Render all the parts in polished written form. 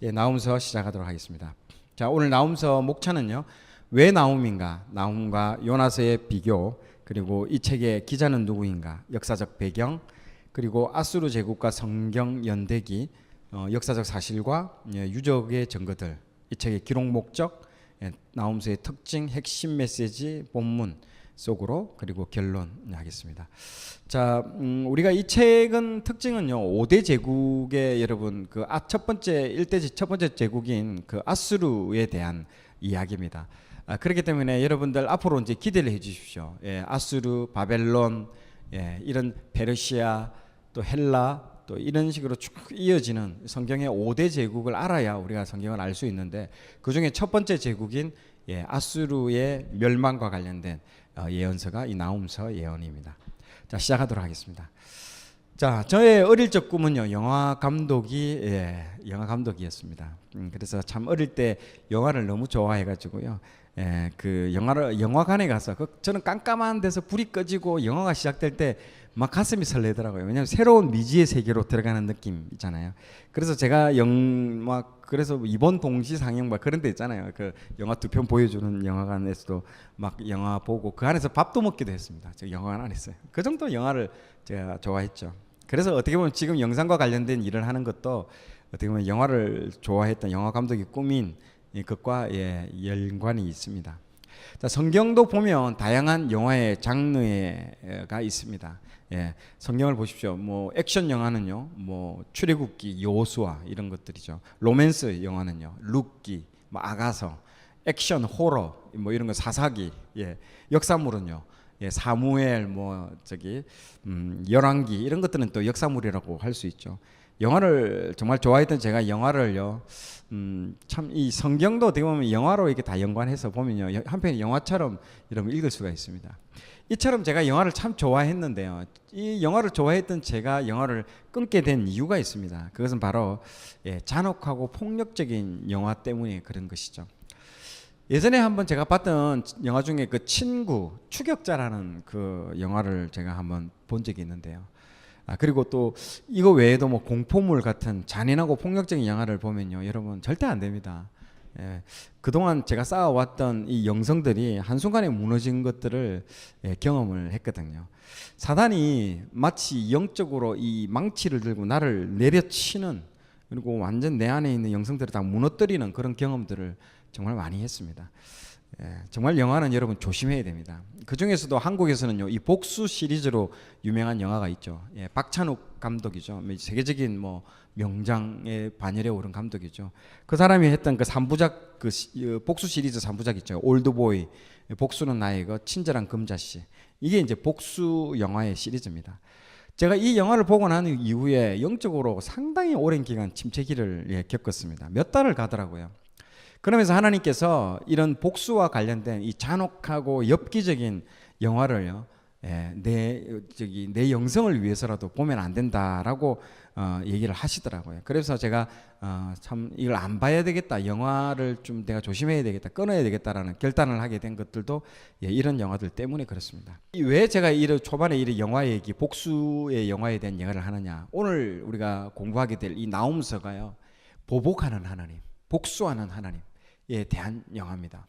나훔서 시작하도록 하겠습니다. 자, 오늘 나훔서 목차는요. 왜 나훔인가? 나훔과 요나서의 비교, 그리고 이 책의 기자는 누구인가? 역사적 배경, 그리고 아수르 제국과 성경 연대기, 역사적 사실과 유적의 증거들, 이 책의 기록 목적, 나훔서의 특징, 핵심 메시지, 본문 속으로 그리고 결론 하겠습니다. 자, 우리가 이 책은 특징은요. 5대 제국의 여러분 첫 번째 제국인 그 아수르에 대한 이야기입니다. 그렇기 때문에 여러분들 앞으로 이제 기대를 해 주십시오. 아수르, 바벨론, 이런 페르시아, 또 헬라, 또 이런 식으로 쭉 이어지는 성경의 5대 제국을 알아야 우리가 성경을 알 수 있는데, 그 중에 첫 번째 제국인 아수르의 멸망과 관련된 예언서가 이 나훔서 예언입니다. 자, 시작하도록 하겠습니다. 자, 저의 어릴 적 꿈은요, 영화 감독이었습니다. 그래서 참 어릴 때 영화를 너무 좋아해가지고요, 그 영화관에 가서 저는 깜깜한 데서 불이 꺼지고 영화가 시작될 때 막 가슴이 설레더라고요. 왜냐하면 새로운 미지의 세계로 들어가는 느낌 있잖아요. 그래서 제가 그래서 이번 동시 상영 그런 데 있잖아요. 그 영화 2편 보여주는 영화관에서도 막 영화 보고 그 안에서 밥도 먹기도 했습니다. 저 영화관 안에서요. 그 정도 영화를 제가 좋아했죠. 그래서 어떻게 보면 지금 영상과 관련된 일을 하는 것도 어떻게 보면 영화를 좋아했던 영화 감독이 꿈인 것과 연관이 있습니다. 자, 성경도 보면 다양한 영화의 장르가 있습니다. 성경을 보십시오. 뭐 액션 영화는요, 뭐 출애굽기, 여호수아 이런 것들이죠. 로맨스 영화는요, 룻기, 뭐 아가서, 액션, 호러, 뭐 이런 거 사사기, 역사물은요, 사무엘, 열왕기 이런 것들은 또 역사물이라고 할 수 있죠. 영화를 정말 좋아했던 제가 영화를요, 참 이 성경도 어떻게 보면 영화로 이렇게 다 연관해서 보면요, 한편의 영화처럼 여러분 읽을 수가 있습니다. 이처럼 제가 영화를 참 좋아했는데요, 이 영화를 좋아했던 제가 영화를 끊게 된 이유가 있습니다. 그것은 바로 잔혹하고 폭력적인 영화 때문에 그런 것이죠. 예전에 한번 제가 봤던 영화 중에 그 친구 추격자라는 그 영화를 제가 한번 본 적이 있는데요. 그리고 또 이거 외에도 뭐 공포물 같은 잔인하고 폭력적인 영화를 보면요, 여러분 절대 안 됩니다. 그동안 제가 쌓아왔던 이 영성들이 한순간에 무너진 것들을 경험을 했거든요. 사단이 마치 영적으로 이 망치를 들고 나를 내려치는, 그리고 완전 내 안에 있는 영성들을 다 무너뜨리는 그런 경험들을 정말 많이 했습니다. 정말 영화는 여러분 조심해야 됩니다. 그 중에서도 한국에서는요, 이 복수 시리즈로 유명한 영화가 있죠. 박찬욱 감독이죠. 세계적인 명장의 반열에 오른 감독이죠. 그 사람이 했던 그 3부작 복수 시리즈 3부작 있죠. 올드보이, 복수는 나의 친절한 금자씨. 이게 이제 복수 영화의 시리즈입니다. 제가 이 영화를 보고 난 이후에 영적으로 상당히 오랜 기간 침체기를 겪었습니다. 몇 달을 가더라고요. 그러면서 하나님께서 이런 복수와 관련된 이 잔혹하고 엽기적인 영화를요, 내 영성을 위해서라도 보면 안 된다라고 얘기를 하시더라고요. 그래서 제가 참 이걸 안 봐야 되겠다, 영화를 좀 내가 조심해야 되겠다, 끊어야 되겠다라는 결단을 하게 된 것들도 이런 영화들 때문에 그렇습니다. 왜 제가 초반에 이 영화 얘기, 복수의 영화에 대한 얘기를 하느냐? 오늘 우리가 공부하게 될 이 나훔서가요, 보복하는 하나님, 복수하는 하나님에 대한 영화입니다.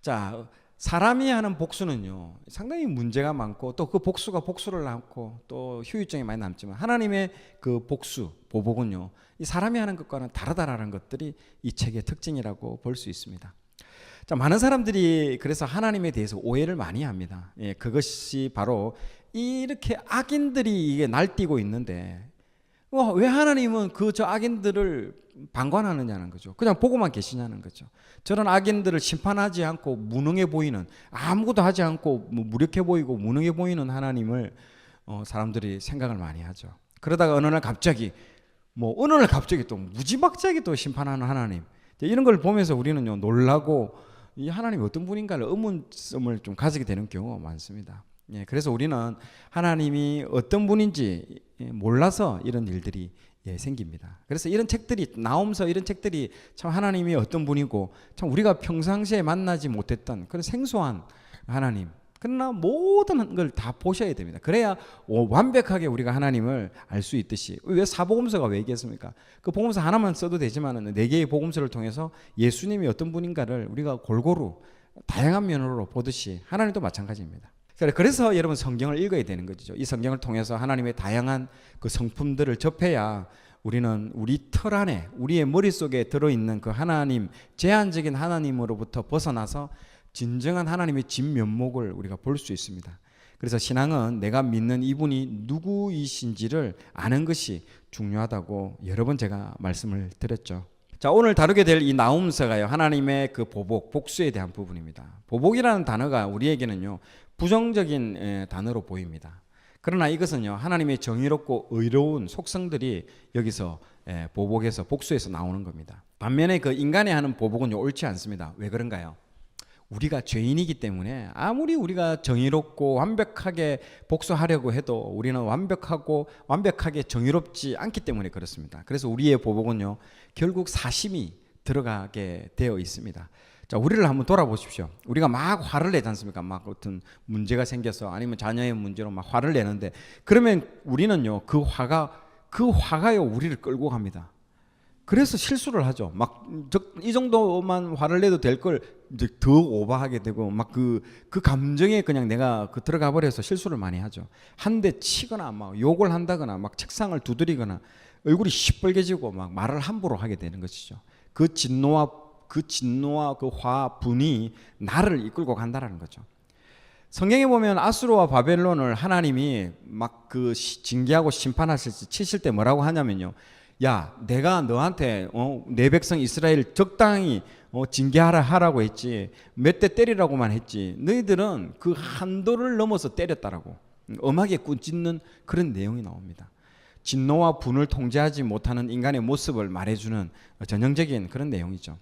자, 사람이 하는 복수는요, 상당히 문제가 많고 또 그 복수가 복수를 낳고 또 후유증이 많이 남지만, 하나님의 그 보복은요, 이 사람이 하는 것과는 다르다라는 것들이 이 책의 특징이라고 볼 수 있습니다. 자, 많은 사람들이 그래서 하나님에 대해서 오해를 많이 합니다. 그것이 바로 이렇게 악인들이 이게 날뛰고 있는데 왜 하나님은 저 악인들을 방관하느냐는 거죠. 그냥 보고만 계시냐는 거죠. 저런 악인들을 심판하지 않고 무능해 보이는, 아무것도 하지 않고 무력해 보이고 무능해 보이는 하나님을 사람들이 생각을 많이 하죠. 그러다가 어느 날 갑자기 또 무지막지하게 또 심판하는 하나님, 이런 걸 보면서 우리는요, 놀라고 이 하나님이 어떤 분인가를 의문점을 좀 가지게 되는 경우가 많습니다. 그래서 우리는 하나님이 어떤 분인지 몰라서 이런 일들이 생깁니다. 그래서 이런 책들이, 나훔서 이런 책들이 참 하나님이 어떤 분이고, 참 우리가 평상시에 만나지 못했던 그런 생소한 하나님, 그러나 모든 걸 다 보셔야 됩니다. 그래야 완벽하게 우리가 하나님을 알 수 있듯이. 왜 사복음서가 왜 얘기했습니까? 그 복음서 하나만 써도 되지만 4개의 복음서를 통해서 예수님이 어떤 분인가를 우리가 골고루 다양한 면으로 보듯이 하나님도 마찬가지입니다. 그래서 여러분 성경을 읽어야 되는 거죠. 이 성경을 통해서 하나님의 다양한 그 성품들을 접해야 우리는 우리 틀 안에 우리의 머릿속에 들어있는 그 하나님, 제한적인 하나님으로부터 벗어나서 진정한 하나님의 진면목을 우리가 볼 수 있습니다. 그래서 신앙은 내가 믿는 이분이 누구이신지를 아는 것이 중요하다고 여러 번 제가 말씀을 드렸죠. 자, 오늘 다루게 될 이 나훔서가요, 하나님의 그 보복, 복수에 대한 부분입니다. 보복이라는 단어가 우리에게는요 부정적인 단어로 보입니다. 그러나 이것은요 하나님의 정의롭고 의로운 속성들이 여기서 보복에서 복수에서 나오는 겁니다. 반면에 그 인간이 하는 보복은요 옳지 않습니다. 왜 그런가요? 우리가 죄인이기 때문에 아무리 우리가 정의롭고 완벽하게 복수하려고 해도 우리는 완벽하게 정의롭지 않기 때문에 그렇습니다. 그래서 우리의 보복은요 결국 사심이 들어가게 되어 있습니다. 자, 우리를 한번 돌아보십시오. 우리가 막 화를 내지 않습니까? 막 어떤 문제가 생겨서 아니면 자녀의 문제로 막 화를 내는데, 그러면 우리는요 그 화가요 우리를 끌고 갑니다. 그래서 실수를 하죠. 막 이 정도만 화를 내도 될 걸 더 오버하게 되고 막 그 감정에 그냥 내가 들어가 버려서 실수를 많이 하죠. 한 대 치거나 막 욕을 한다거나 막 책상을 두드리거나 얼굴이 시뻘개지고 막 말을 함부로 하게 되는 것이죠. 그 진노와 그 화분이 나를 이끌고 간다라는 거죠. 성경에 보면 아수르와 바벨론을 하나님이 막 징계하고 심판하실 때 치실 때 뭐라고 하냐면요. 야, 내가 너한테 내 백성 이스라엘 적당히 징계하라고 했지 몇 대 때리라고만 했지 너희들은 그 한도를 넘어서 때렸다라고 엄하게 꾸짖는 그런 내용이 나옵니다. 진노와 분을 통제하지 못하는 인간의 모습을 말해주는 전형적인 그런 내용이죠.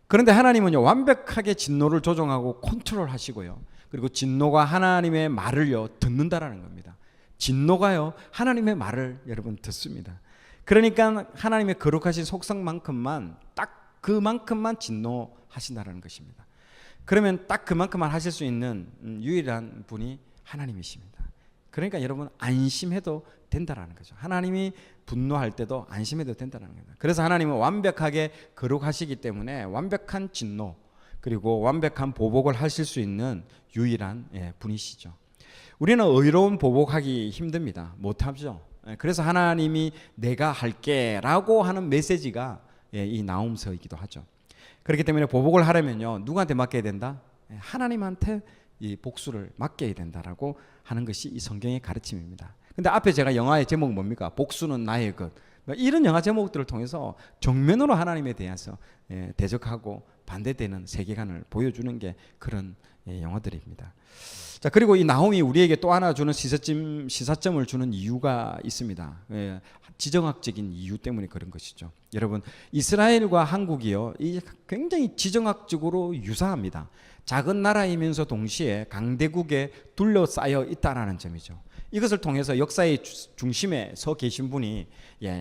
그런데 하나님은요 완벽하게 진노를 조정하고 컨트롤하시고요, 그리고 진노가 하나님의 말을요 듣는다라는 겁니다. 진노가요 하나님의 말을 여러분 듣습니다. 그러니까 하나님의 거룩하신 속성만큼만 딱 그만큼만 진노하신다라는 것입니다. 그러면 딱 그만큼만 하실 수 있는 유일한 분이 하나님이십니다. 그러니까 여러분 안심해도 된다라는 거죠. 하나님이 분노할 때도 안심해도 된다는 겁니다. 그래서 하나님은 완벽하게 거룩하시기 때문에 완벽한 진노 그리고 완벽한 보복을 하실 수 있는 유일한 분이시죠. 우리는 의로운 보복하기 힘듭니다. 못하죠. 그래서 하나님이 내가 할게 라고 하는 메시지가 이 나훔서이기도 하죠. 그렇기 때문에 보복을 하려면요 누구한테 맡겨야 된다? 하나님한테 이 복수를 맡겨야 된다라고 하는 것이 이 성경의 가르침입니다. 근데 앞에 제가 영화의 제목은 뭡니까? 복수는 나의 것. 이런 영화 제목들을 통해서 정면으로 하나님에 대해서 대적하고 반대되는 세계관을 보여주는 게 그런 영화들입니다. 자, 그리고 이 나홈이 우리에게 또 하나 주는 시사점을 주는 이유가 있습니다. 지정학적인 이유 때문에 그런 것이죠. 여러분, 이스라엘과 한국이요, 굉장히 지정학적으로 유사합니다. 작은 나라이면서 동시에 강대국에 둘러싸여 있다라는 점이죠. 이것을 통해서 역사의 중심에 서 계신 분이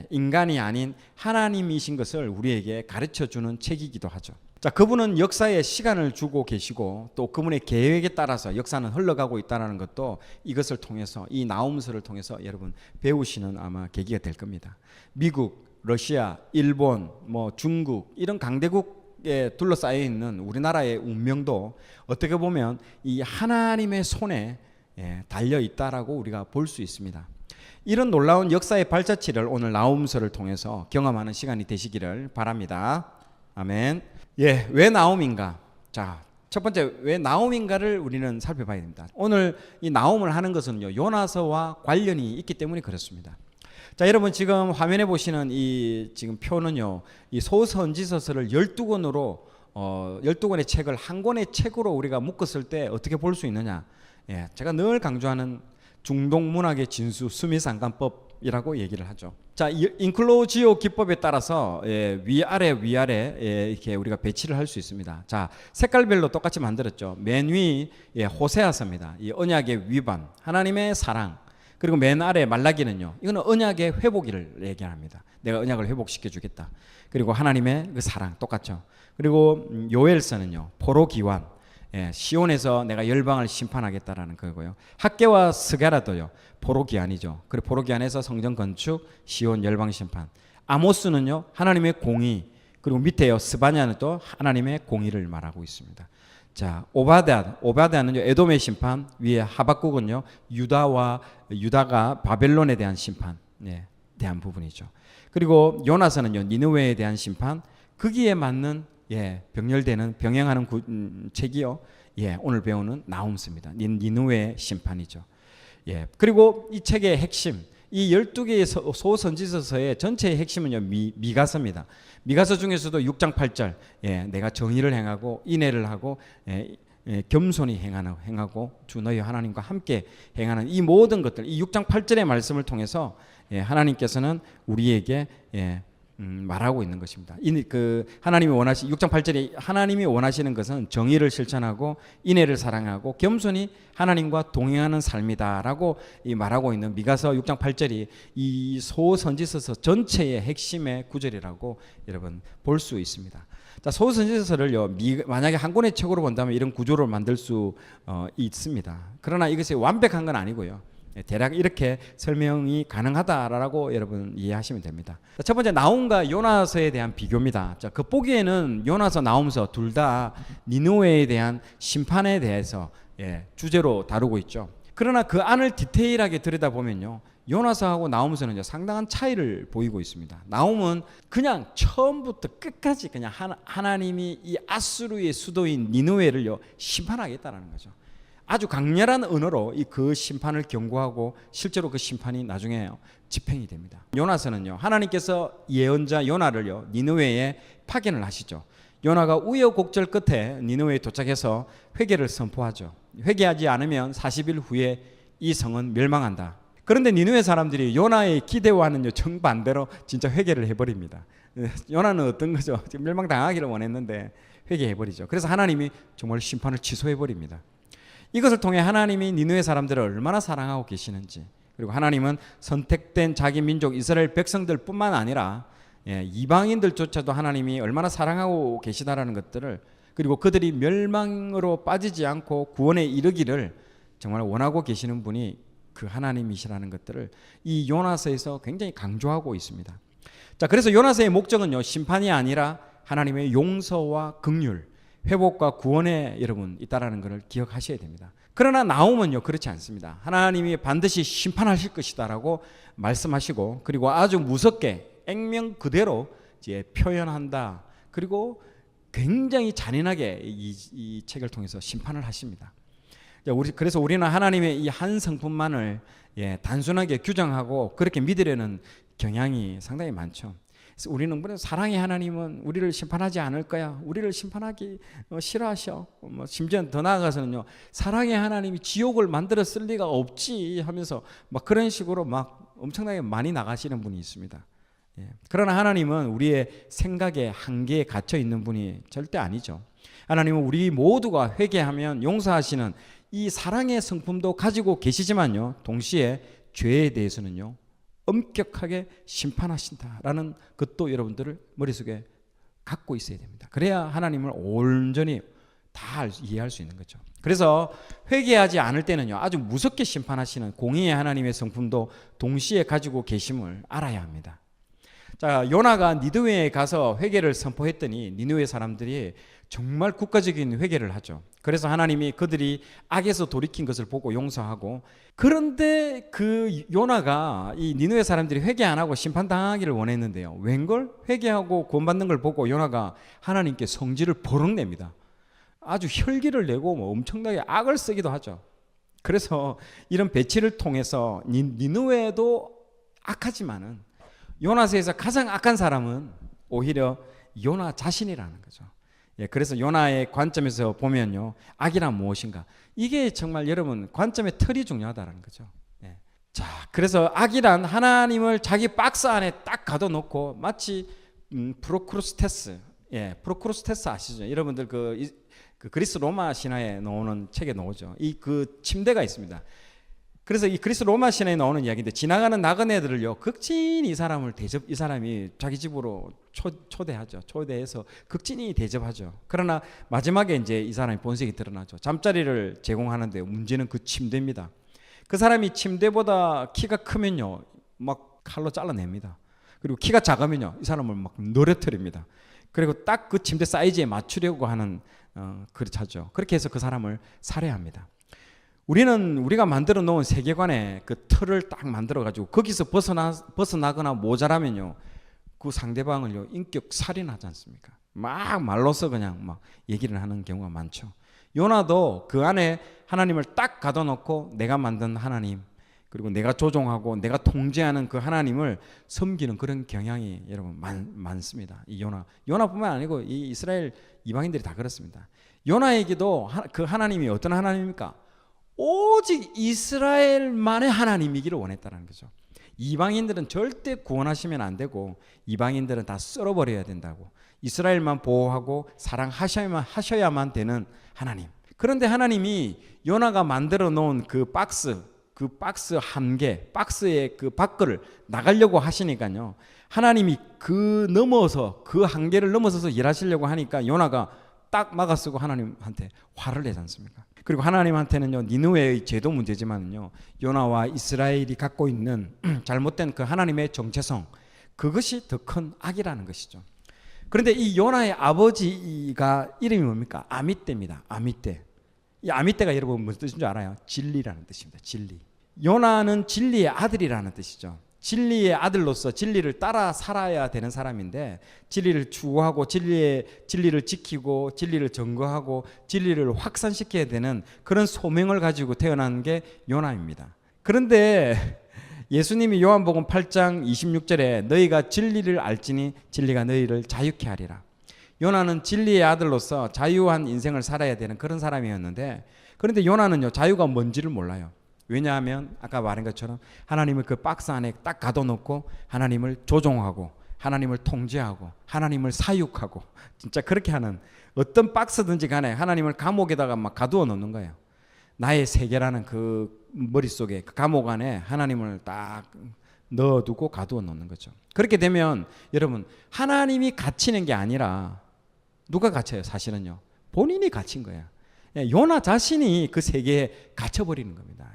인간이 아닌 하나님이신 것을 우리에게 가르쳐주는 책이기도 하죠. 자, 그분은 역사에 시간을 주고 계시고 또 그분의 계획에 따라서 역사는 흘러가고 있다는 것도 이것을 통해서 이 나훔서를 통해서 여러분 배우시는 아마 계기가 될 겁니다. 미국, 러시아, 일본, 중국 이런 강대국에 둘러싸여 있는 우리나라의 운명도 어떻게 보면 이 하나님의 손에 달려 있다라고 우리가 볼 수 있습니다. 이런 놀라운 역사의 발자취를 오늘 나훔서를 통해서 경험하는 시간이 되시기를 바랍니다. 아멘. 왜 나홈인가? 자, 첫 번째 왜 나홈인가를 우리는 살펴봐야 됩니다. 오늘 이 나홈을 하는 것은요 요나서와 관련이 있기 때문에 그렇습니다. 자, 여러분 지금 화면에 보시는 이 지금 표는요 이 소선지서서를 12권으로 12권의 책을 한 권의 책으로 우리가 묶었을 때 어떻게 볼 수 있느냐? 제가 늘 강조하는 중동 문학의 진수 수미상관법이라고 얘기를 하죠. 자, 인클로지오 기법에 따라서 위아래 이렇게 우리가 배치를 할 수 있습니다. 자, 색깔별로 똑같이 만들었죠. 맨 위 호세아서입니다. 이 언약의 위반, 하나님의 사랑. 그리고 맨 아래 말라기는요. 이거는 언약의 회복을 얘기합니다. 내가 언약을 회복시켜 주겠다. 그리고 하나님의 그 사랑 똑같죠. 그리고 요엘서는요. 포로기환. 예, 시온에서 내가 열방을 심판하겠다라는 거고요. 학개와 스가랴도요, 포로기한이죠. 그리고 포로기한에서 성전 건축, 시온 열방 심판. 아모스는요, 하나님의 공의, 그리고 밑에요, 스바냐는 또 하나님의 공의를 말하고 있습니다. 자, 오바댜는요, 에돔의 심판, 위에 하박국은요, 유다가 바벨론에 대한 심판, 예, 대한 부분이죠. 그리고 요나서는요, 니느웨에 대한 심판, 거기에 맞는, 예, 병행하는 책이요, 예, 오늘 배우는 나훔스입니다. 니느웨의 심판이죠. 예, 그리고 이 책의 핵심, 이 12개의 소선지서서의 전체의 핵심은요, 미가서입니다. 미가서 중에서도 6장 8절, 예, 내가 정의를 행하고 인애를 하고, 겸손히 행하고 주 너희 하나님과 함께 행하는 이 모든 것들, 이 6장 8절의 말씀을 통해서, 예, 하나님께서는 우리에게, 예, 말하고 있는 것입니다. 하나님이 6장 8절에 하나님이 원하시는 것은 정의를 실천하고 인애를 사랑하고 겸손히 하나님과 동행하는 삶이다라고 말하고 있는 미가서 6장 8절이 이 소선지서서 전체의 핵심의 구절이라고 여러분 볼 수 있습니다. 자, 소선지서서를요, 만약에 한 권의 책으로 본다면 이런 구조를 만들 수 있습니다. 그러나 이것이 완벽한 건 아니고요. 대략 이렇게 설명이 가능하다라고 여러분 이해하시면 됩니다. 첫 번째, 나훔과 요나서에 대한 비교입니다. 자, 겉보기에는 요나서, 나훔서 둘 다 니느웨에 대한 심판에 대해서, 예, 주제로 다루고 있죠. 그러나 그 안을 디테일하게 들여다보면요, 요나서하고 나훔서는 상당한 차이를 보이고 있습니다. 나훔은 그냥 처음부터 끝까지 그냥 하나님이 이 아수르의 수도인 니느웨를요, 심판하겠다는 거죠. 아주 강렬한 언어로 그 심판을 경고하고 실제로 그 심판이 나중에 집행이 됩니다. 요나서는요, 하나님께서 예언자 요나를요, 니느웨에 파견을 하시죠. 요나가 우여곡절 끝에 니느웨에 도착해서 회개를 선포하죠. 회개하지 않으면 40일 후에 이 성은 멸망한다. 그런데 니느웨 사람들이 요나의 기대와는 정반대로 진짜 회개를 해버립니다. 요나는 어떤 거죠? 멸망당하기를 원했는데 회개해버리죠. 그래서 하나님이 정말 심판을 취소해버립니다. 이것을 통해 하나님이 니느웨 사람들을 얼마나 사랑하고 계시는지, 그리고 하나님은 선택된 자기 민족 이스라엘 백성들뿐만 아니라, 예, 이방인들조차도 하나님이 얼마나 사랑하고 계시다라는 것들을, 그리고 그들이 멸망으로 빠지지 않고 구원에 이르기를 정말 원하고 계시는 분이 그 하나님이시라는 것들을 이 요나서에서 굉장히 강조하고 있습니다. 자, 그래서 요나서의 목적은요, 심판이 아니라 하나님의 용서와 긍휼, 회복과 구원에 여러분 있다라는 것을 기억하셔야 됩니다. 그러나 나훔은요, 그렇지 않습니다. 하나님이 반드시 심판하실 것이다라고 말씀하시고, 그리고 아주 무섭게 액면 그대로 이제 표현한다. 그리고 굉장히 잔인하게 이 책을 통해서 심판을 하십니다. 그래서 우리는 하나님의 이 한 성품만을, 예, 단순하게 규정하고 그렇게 믿으려는 경향이 상당히 많죠. 우리는 사랑의 하나님은 우리를 심판하지 않을 거야. 우리를 심판하기 싫어하셔. 심지어 더 나아가서는요, 사랑의 하나님이 지옥을 만들어 쓸 리가 없지 하면서 막 그런 식으로 막 엄청나게 많이 나가시는 분이 있습니다. 예. 그러나 하나님은 우리의 생각의 한계에 갇혀 있는 분이 절대 아니죠. 하나님은 우리 모두가 회개하면 용서하시는 이 사랑의 성품도 가지고 계시지만요, 동시에 죄에 대해서는요, 엄격하게 심판하신다라는 것도 여러분들을 머릿속에 갖고 있어야 됩니다. 그래야 하나님을 온전히 다 이해할 수 있는 거죠. 그래서 회개하지 않을 때는요, 아주 무섭게 심판하시는 공의의 하나님의 성품도 동시에 가지고 계심을 알아야 합니다. 자, 요나가 니느웨에 가서 회개를 선포했더니 니느웨 사람들이 정말 국가적인 회개를 하죠. 그래서 하나님이 그들이 악에서 돌이킨 것을 보고 용서하고, 그런데 그 요나가 이 니느웨 사람들이 회개 안 하고 심판당하기를 원했는데요, 웬걸? 회개하고 구원받는 걸 보고 요나가 하나님께 성질을 버럭 냅니다. 아주 혈기를 내고 엄청나게 악을 쓰기도 하죠. 그래서 이런 배치를 통해서 니느웨도 악하지만은 요나서에서 가장 악한 사람은 오히려 요나 자신이라는 거죠. 예, 그래서 요나의 관점에서 보면요, 악이란 무엇인가, 이게 정말 여러분 관점의 틀이 중요하다는 거죠. 예. 자, 그래서 악이란 하나님을 자기 박스 안에 딱 가둬놓고 마치 프로크루스테스, 예, 프로크루스테스 아시죠? 여러분들 그 그리스 로마 신화에 나오는 책에 나오죠. 이 그 침대가 있습니다. 그래서 이 그리스 로마 신화에 나오는 이야기인데 지나가는 나그네들을요 극진히 이 사람이 자기 집으로 초대하죠. 초대해서 극진히 대접하죠. 그러나 마지막에 이제 이 사람이 본색이 드러나죠. 잠자리를 제공하는데 문제는 그 침대입니다. 그 사람이 침대보다 키가 크면요 막 칼로 잘라냅니다. 그리고 키가 작으면요 이 사람을 막 늘어뜨립니다. 그리고 딱 그 침대 사이즈에 맞추려고 하는 그렇죠. 그렇게 해서 그 사람을 살해합니다. 우리가 만들어 놓은 세계관의 그 틀을 딱 만들어 가지고 거기서 벗어나거나 모자라면요 그 상대방을요 인격 살인하지 않습니까? 막 말로서 그냥 막 얘기를 하는 경우가 많죠. 요나도 그 안에 하나님을 딱 가둬놓고 내가 만든 하나님 그리고 내가 조종하고 내가 통제하는 그 하나님을 섬기는 그런 경향이 여러분 많습니다. 이 요나뿐만 아니고 이 이스라엘 이방인들이 다 그렇습니다. 요나에게도 그 하나님이 어떤 하나님입니까? 오직 이스라엘만의 하나님이기를 원했다는 거죠. 이방인들은 절대 구원하시면 안 되고 이방인들은 다 썰어버려야 된다고. 이스라엘만 보호하고 사랑하셔야만 되는 하나님. 그런데 하나님이 요나가 만들어 놓은 그 박스 한 개, 박스의 그 밖을 나가려고 하시니까요. 하나님이 그 한계를 넘어서서 일하시려고 하니까 요나가 딱 막아쓰고 하나님한테 화를 내지 않습니까? 그리고 하나님한테는요 니느웨의 죄도 문제지만요 요나와 이스라엘이 갖고 있는 잘못된 그 하나님의 정체성 그것이 더 큰 악이라는 것이죠. 그런데 이 요나의 아버지가 이름이 뭡니까? 아미떼입니다. 아미떼. 이 아미떼가 여러분 무슨 뜻인 줄 알아요? 진리라는 뜻입니다. 진리. 요나는 진리의 아들이라는 뜻이죠. 진리의 아들로서 진리를 따라 살아야 되는 사람인데 진리를 추구하고 진리를 지키고 진리를 증거하고 진리를 확산시켜야 되는 그런 소명을 가지고 태어난 게 요나입니다. 그런데 예수님이 요한복음 8장 26절에 너희가 진리를 알지니 진리가 너희를 자유케 하리라. 요나는 진리의 아들로서 자유한 인생을 살아야 되는 그런 사람이었는데 그런데 요나는요 자유가 뭔지를 몰라요. 왜냐하면 아까 말한 것처럼 하나님을 그 박스 안에 딱 가둬놓고 하나님을 조종하고 하나님을 통제하고 하나님을 사육하고 진짜 그렇게 하는 어떤 박스든지 간에 하나님을 감옥에다가 막 가두어 놓는 거예요. 나의 세계라는 그 머릿속에 그 감옥 안에 하나님을 딱 넣어두고 가두어 놓는 거죠. 그렇게 되면 여러분 하나님이 갇히는 게 아니라 누가 갇혀요? 사실은요 본인이 갇힌 거야. 요나 자신이 그 세계에 갇혀버리는 겁니다.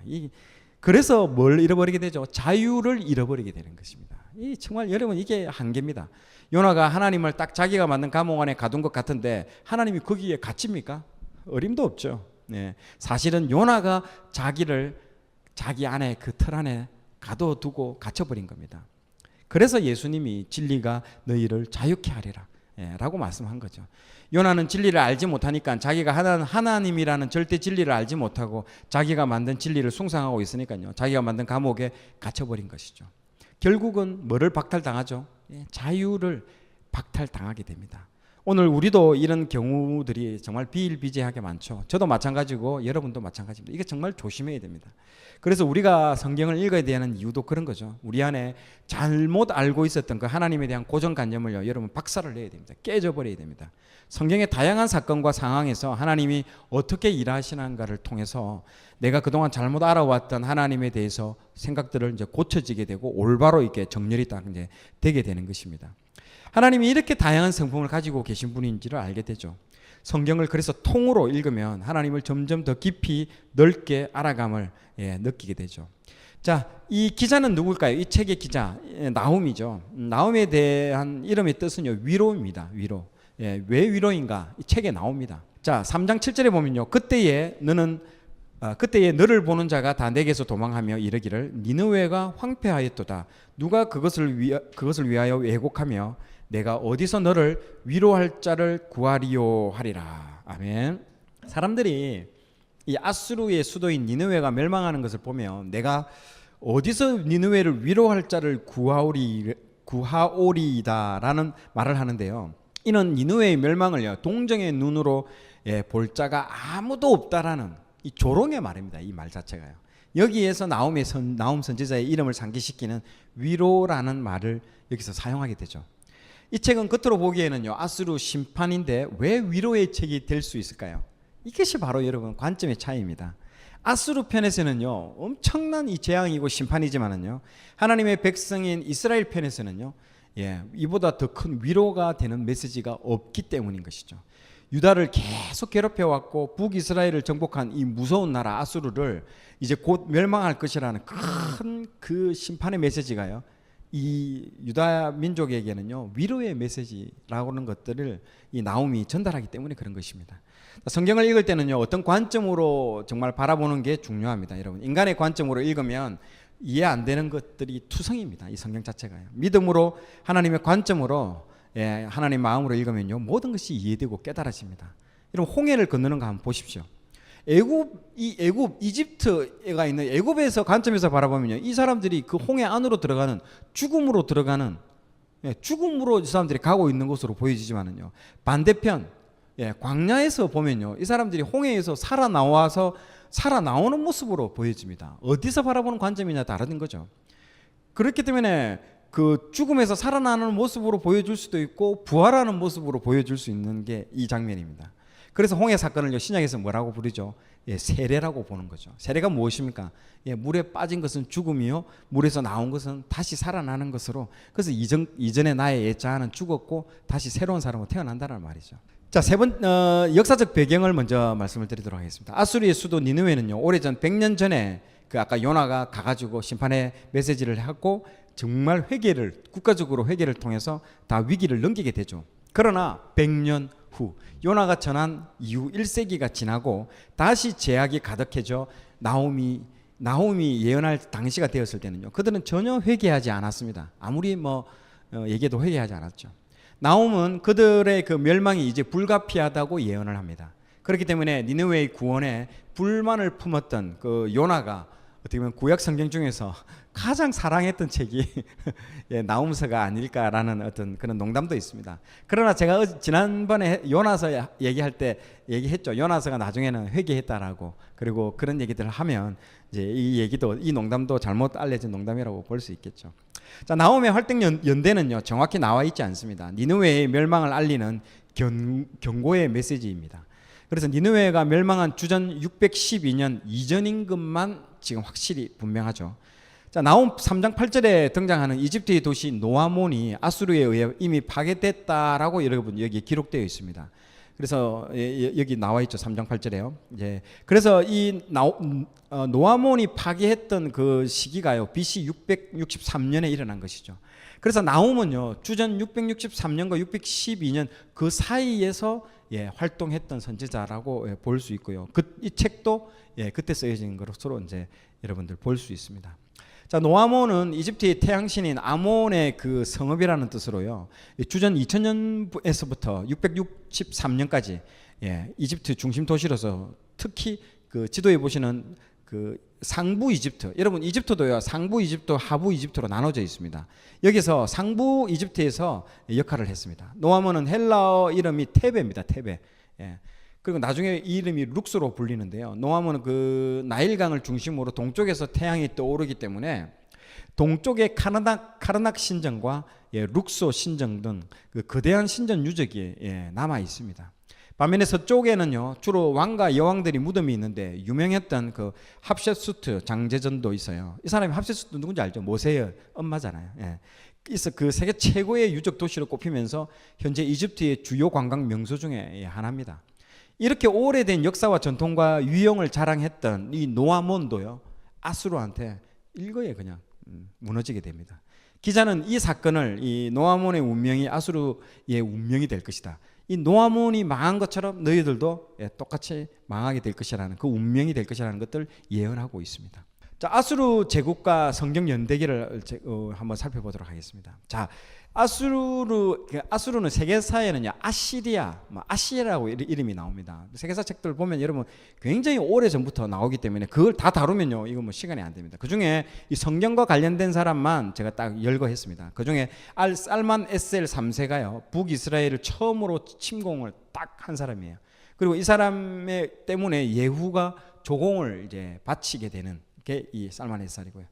그래서 뭘 잃어버리게 되죠? 자유를 잃어버리게 되는 것입니다. 정말 여러분 이게 한계입니다. 요나가 하나님을 딱 자기가 만든 감옥 안에 가둔 것 같은데 하나님이 거기에 갇힙니까? 어림도 없죠. 네. 사실은 요나가 자기 안에 그 틀 안에 가둬두고 갇혀버린 겁니다. 그래서 예수님이 진리가 너희를 자유케 하리라 라고 말씀한 거죠. 요나는 진리를 알지 못하니까 자기가 하나님이라는 절대 진리를 알지 못하고 자기가 만든 진리를 숭상하고 있으니까요. 자기가 만든 감옥에 갇혀버린 것이죠. 결국은 뭐를 박탈당하죠? 자유를 박탈당하게 됩니다. 오늘 우리도 이런 경우들이 정말 비일비재하게 많죠. 저도 마찬가지고 여러분도 마찬가지입니다. 이게 정말 조심해야 됩니다. 그래서 우리가 성경을 읽어야 되는 이유도 그런 거죠. 우리 안에 잘못 알고 있었던 그 하나님에 대한 고정관념을요, 여러분 박살을 내야 됩니다. 깨져버려야 됩니다. 성경의 다양한 사건과 상황에서 하나님이 어떻게 일하시는가를 통해서 내가 그동안 잘못 알아왔던 하나님에 대해서 생각들을 이제 고쳐지게 되고 올바로 이렇게 정렬이 딱 이제 되게 되는 것입니다. 하나님이 이렇게 다양한 성품을 가지고 계신 분인지를 알게 되죠. 성경을 그래서 통으로 읽으면 하나님을 점점 더 깊이 넓게 알아감을 느끼게 되죠. 자, 이 기자는 누굴까요? 이 책의 기자 나훔이죠. 나훔에 대한 이름의 뜻은요 위로입니다. 위로. 왜 위로인가? 이 책에 나옵니다. 자, 3장 7절에 보면요. 그때에 너를 보는 자가 다 내게서 도망하며 이르기를 니느웨가 황폐하였도다. 누가 그것을 위하여 왜곡하며 내가 어디서 너를 위로할 자를 구하리요 하리라. 아멘. 사람들이 이 아수르의 수도인 니느웨가 멸망하는 것을 보면 내가 어디서 니느웨를 위로할 자를 구하오리다라는 말을 하는데요. 이는 니느웨의 멸망을요 동정의 눈으로 볼 자가 아무도 없다라는 이 조롱의 말입니다. 이 말 자체가요. 여기에서 나훔 선지자의 이름을 상기시키는 위로라는 말을 여기서 사용하게 되죠. 이 책은 겉으로 보기에는요 아수르 심판인데 왜 위로의 책이 될 수 있을까요? 이것이 바로 여러분 관점의 차이입니다. 아수르 편에서는요 엄청난 이 재앙이고 심판이지만은요 하나님의 백성인 이스라엘 편에서는요 이보다 더 큰 위로가 되는 메시지가 없기 때문인 것이죠. 유다를 계속 괴롭혀왔고 북이스라엘을 정복한 이 무서운 나라 아수르를 이제 곧 멸망할 것이라는 큰 그 심판의 메시지가요 이 유다 민족에게는요 위로의 메시지라고 하는 것들을 이 나홈이 전달하기 때문에 그런 것입니다. 성경을 읽을 때는요 어떤 관점으로 정말 바라보는 게 중요합니다. 여러분, 인간의 관점으로 읽으면 이해 안 되는 것들이 투성입니다. 이 성경 자체가요. 믿음으로 하나님의 관점으로 하나님 마음으로 읽으면요 모든 것이 이해되고 깨달아집니다. 여러분, 홍해를 건너는 거 한번 보십시오. 이집트가 있는 애굽에서 관점에서 바라보면요 이 사람들이 그 홍해 안으로 들어가는 죽음으로 이 사람들이 가고 있는 것으로 보여지지만은요 반대편 광야에서 보면요 이 사람들이 홍해에서 살아나오는 모습으로 보여집니다. 어디서 바라보는 관점이냐 다른 거죠. 그렇기 때문에 그 죽음에서 살아나는 모습으로 보여줄 수도 있고 부활하는 모습으로 보여줄 수 있는 게 이 장면입니다. 그래서 홍해 사건을 신약에서 뭐라고 부르죠? 세례라고 보는 거죠. 세례가 무엇입니까? 물에 빠진 것은 죽음이요 물에서 나온 것은 다시 살아나는 것으로, 그래서 이전에 나의 옛자아는 죽었고 다시 새로운 사람으로 태어난다는 말이죠. 자, 역사적 배경을 먼저 말씀을 드리도록 하겠습니다. 아수르의 수도 니느웨는요 오래전 100년 전에 그 아까 요나가 가가지고 심판의 메시지를 하고 정말 국가적으로 회개를 통해서 다 위기를 넘기게 되죠. 그러나 100년 후 요나가 전한 이후 1세기가 지나고 다시 제약이 가득해져 나홈이 예언할 당시가 되었을 때는요 그들은 전혀 회개하지 않았습니다. 아무리 얘기해도 회개하지 않았죠. 나홈은 그들의 그 멸망이 이제 불가피하다고 예언을 합니다. 그렇기 때문에 니느웨의 구원에 불만을 품었던 그 요나가 어떻게 보면 구약 성경 중에서 가장 사랑했던 책이 나홈서가 아닐까라는 어떤 그런 농담도 있습니다. 그러나 제가 지난번에 요나서 얘기할 때 얘기했죠. 요나서가 나중에는 회개했다라고. 그리고 그런 얘기들을 하면 이제 이 농담도 잘못 알려진 농담이라고 볼 수 있겠죠. 자, 나홈의 활동 연대는요 정확히 나와 있지 않습니다. 니느웨의 멸망을 알리는 경고의 메시지입니다. 그래서 니느웨가 멸망한 주전 612년 이전인 것만 지금 확실히 분명하죠. 자, 나홈 3장 8절에 등장하는 이집트의 도시 노아몬이 아수르에 의해 이미 파괴됐다라고 여러분 여기 기록되어 있습니다. 그래서 여기 나와 있죠. 3장 8절에요. 그래서 이 노아몬이 파괴했던 그 시기가요 BC 663년에 일어난 것이죠. 그래서 나홈은요 주전 663년과 612년 그 사이에서 활동했던 선지자라고 볼 수 있고요. 이 책도 그때 쓰여진 것으로 이제 여러분들 볼 수 있습니다. 자, 노아몬은 이집트의 태양신인 아몬의 그 성읍이라는 뜻으로요. 주전 2000년에서부터 663년까지 이집트 중심 도시로서 특히 그 지도에 보시는 그 상부 이집트, 여러분 이집트도요 상부 이집트, 하부 이집트로 나눠져 있습니다. 여기서 상부 이집트에서 역할을 했습니다. 노아몬은 헬라어 이름이 테베입니다. 테베. 그리고 나중에 이 이름이 룩스로 불리는데요. 노아몬은 그 나일강을 중심으로 동쪽에서 태양이 떠오르기 때문에 동쪽의 카르낙 신전과 룩소 신전 등 그 거대한 신전 유적이 남아 있습니다. 반면에 서쪽에는요 주로 왕과 여왕들이 무덤이 있는데 유명했던 그 합셰수트 장제전도 있어요. 이 사람이 합셰수트 누군지 알죠? 모세의 엄마잖아요. 그래서 그 세계 최고의 유적 도시로 꼽히면서 현재 이집트의 주요 관광 명소 중에 하나입니다. 이렇게 오래된 역사와 전통과 유형을 자랑했던 이 노아몬도요 아수르한테 일거에 그냥 무너지게 됩니다. 기자는 이 사건을 이 노아몬의 운명이 아수르의 운명이 될 것이다, 이 노아몬이 망한 것처럼 너희들도 똑같이 망하게 될 것이라는 그 운명이 될 것이라는 것들 예언하고 있습니다. 자, 아수르 제국과 성경 연대기를 한번 살펴보도록 하겠습니다. 자, 아수르는 세계사에는요 아시리아라고 이름이 나옵니다. 세계사 책들 보면 여러분 굉장히 오래 전부터 나오기 때문에 그걸 다 다루면요 이거 시간이 안 됩니다. 그 중에 이 성경과 관련된 사람만 제가 딱 열거했습니다. 그 중에 살만 에셀 3세가요 북이스라엘을 처음으로 침공을 딱 한 사람이에요. 그리고 이 사람 때문에 예후가 조공을 이제 바치게 되는 게 이 살만 에셀이고요.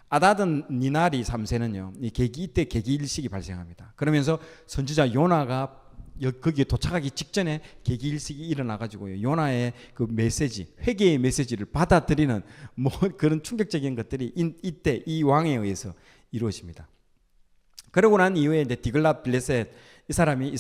아다든 니나리 3세는요 이때 계기 일식이 발생합니다. 그러면서 선지자 요나가 거기에 도착하기 직전에 계기일식이 일어나가지고요, 요나의 그 메시지, 회개의 메시지를 받아들이는 뭐 그런 충격적인 것들이 이때 이 왕에 의해서 이루어집니다. 그러고 난 이후에 이제 디글랏 빌레셋 이 사람이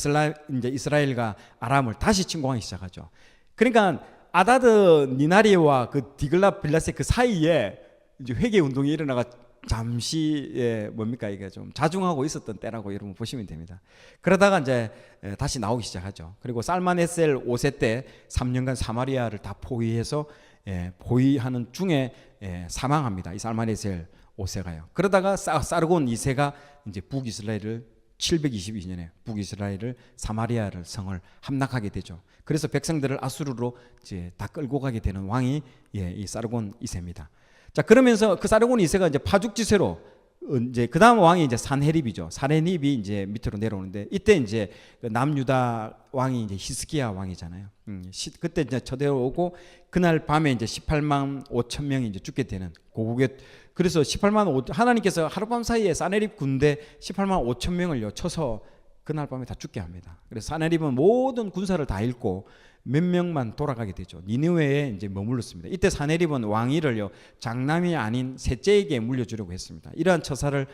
이스라엘과 아람을 다시 침공하기 시작하죠. 그러니까 아다드 니나리와 그 디글랏 빌레셋 그 사이에 이제 회개 운동이 일어나가 잠시 뭡니까 이게 좀 자중하고 있었던 때라고 여러분 보시면 됩니다. 그러다가 이제 다시 나오기 시작하죠. 그리고 살만에셀 5세 때 3년간 사마리아를 다 포위해서 포위하는 중에 사망합니다. 이 살만에셀 5세가요. 그러다가 사르곤 2세가 이제 북이스라엘을 722년에 북이스라엘을 사마리아를 성을 함락하게 되죠. 그래서 백성들을 아수르로 이제 다 끌고 가게 되는 왕이 이 사르곤 2세입니다. 자, 그러면서 그 사르곤 2세가 이제 파죽지세로 이제 그 다음 왕이 이제 산헤립이죠. 산헤립이 이제 밑으로 내려오는데 이때 이제 그 남유다 왕이 이제 히스기야 왕이잖아요. 그때 이제 쳐들어오고 그날 밤에 이제 18만 5천 명이 이제 죽게 되는 고국에, 그래서 18만 5 하나님께서 하룻밤 사이에 산헤립 군대 18만 5천 명을요 쳐서 그날 밤에 다 죽게 합니다. 그래서 산헤립은 모든 군사를 다 잃고 몇 명만 돌아가게 되죠. 니느웨에 이제 머물렀습니다. 이때 산헤립은 왕위를요 장남이 아닌 셋째에게 물려주려고 했습니다. 이러한 처사를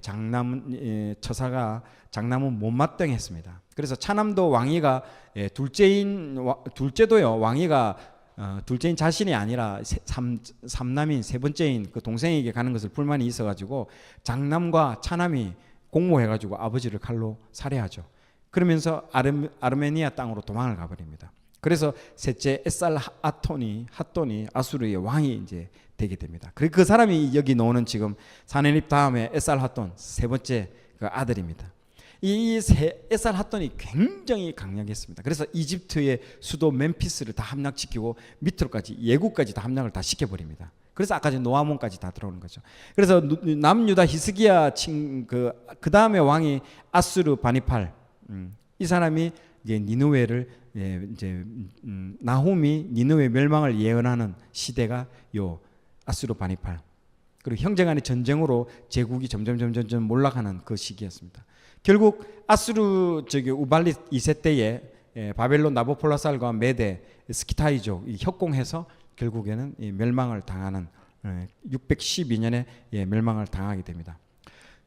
장남은 못마땅했습니다. 그래서 차남도 왕위가 둘째도요 왕위가 둘째인 자신이 아니라 삼남인 세 번째인 그 동생에게 가는 것을 불만이 있어가지고 장남과 차남이 공모해가지고 아버지를 칼로 살해하죠. 그러면서 아르메니아 땅으로 도망을 가버립니다. 그래서 셋째 핫돈이 아수르의 왕이 이제 되게 됩니다. 그 사람이 여기 나오는 지금 산헤립 다음에 핫돈 세 번째 그 아들입니다. 이 핫돈이 굉장히 강력했습니다. 그래서 이집트의 수도 멤피스를 다 함락시키고 밑으로까지 예국까지 다 함락을 다 시켜버립니다. 그래서 아까 전 노아몬까지 다 들어오는 거죠. 그래서 남유다 히스기야 그 다음에 왕이 아수르 바니팔, 이 사람이 이제 니느웨를 이제 나훔이 니느웨 멸망을 예언하는 시대가 요 아수르 바니팔, 그리고 형제간의 전쟁으로 제국이 점점 몰락하는 그 시기였습니다. 결국 아수르 우발리 2세 때에 바벨론 나보폴라살과 메데 스키타이족 협공해서 결국에는 멸망을 당하는 612년에 멸망을 당하게 됩니다.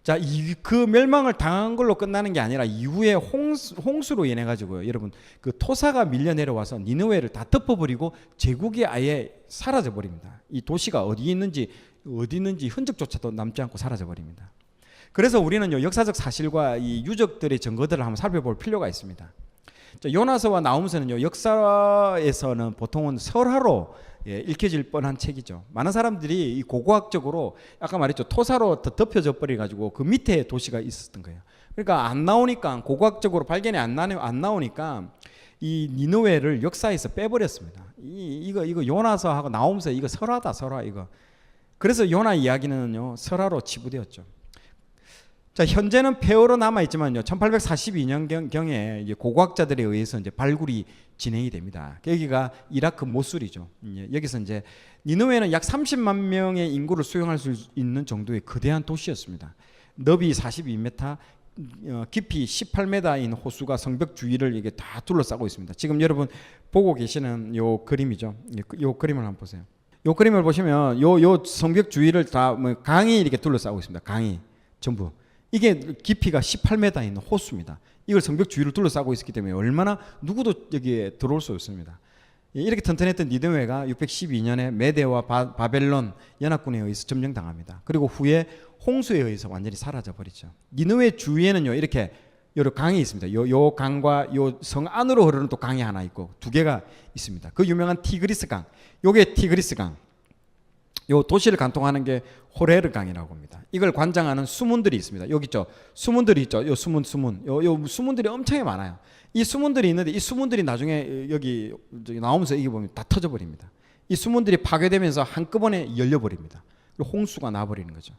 자, 그 멸망을 당한 걸로 끝나는 게 아니라 이후에 홍수로 인해 가지고요, 여러분 그 토사가 밀려 내려와서 니느웨를 다 덮어버리고 제국이 아예 사라져 버립니다. 이 도시가 어디 있는지 흔적조차도 남지 않고 사라져 버립니다. 그래서 우리는요 역사적 사실과 이 유적들의 증거들을 한번 살펴볼 필요가 있습니다. 자, 요나서와 나훔서는요 역사에서는 보통은 설화로 읽혀질 뻔한 책이죠. 많은 사람들이 이 고고학적으로 아까 말했죠, 토사로 덮여져 버려 가지고 그 밑에 도시가 있었던 거예요. 그러니까 안 나오니까, 고고학적으로 발견이 안 나오니까 이 니느웨를 역사에서 빼버렸습니다. 이거 요나서하고 나훔서 이거 설화다, 설화 이거. 그래서 요나 이야기는요 설화로 치부되었죠. 자, 현재는 폐허로 남아 있지만요 1842년경에 이제 고고학자들에 의해서 이제 발굴이 진행이 됩니다. 여기가 이라크 모술이죠. 여기서 이제 니느웨는 약 30만 명의 인구를 수용할 수 있는 정도의 거대한 도시였습니다. 너비 42m, 깊이 18m인 호수가 성벽 주위를 이게 다 둘러싸고 있습니다. 지금 여러분 보고 계시는 요 그림이죠. 요 그림을 한번 보세요. 요 그림을 보시면 요 성벽 주위를 다 강이 이렇게 둘러싸고 있습니다. 강이 전부. 이게 깊이가 18m인 호수입니다. 이걸 성벽 주위를 둘러싸고 있었기 때문에 얼마나 누구도 여기에 들어올 수 없습니다. 이렇게 튼튼했던 니느웨가 612년에 메데와 바벨론 연합군에 의해서 점령당합니다. 그리고 후에 홍수에 의해서 완전히 사라져 버리죠. 니느웨 주위에는요 이렇게 여러 강이 있습니다. 요 강과 요 성 안으로 흐르는 또 강이 하나 있고 두 개가 있습니다. 그 유명한 티그리스 강, 요게 티그리스 강. 요 도시를 관통하는 게 호레르 강이라고 합니다. 이걸 관장하는 수문들이 있습니다. 여기 있죠. 수문들이 있죠. 요 수문. 요 수문들이 엄청 많아요. 이 수문들이 있는데 이 수문들이 나중에 여기 나오면서 이게 보면 다 터져 버립니다. 이 수문들이 파괴되면서 한꺼번에 열려 버립니다. 홍수가 나 버리는 거죠.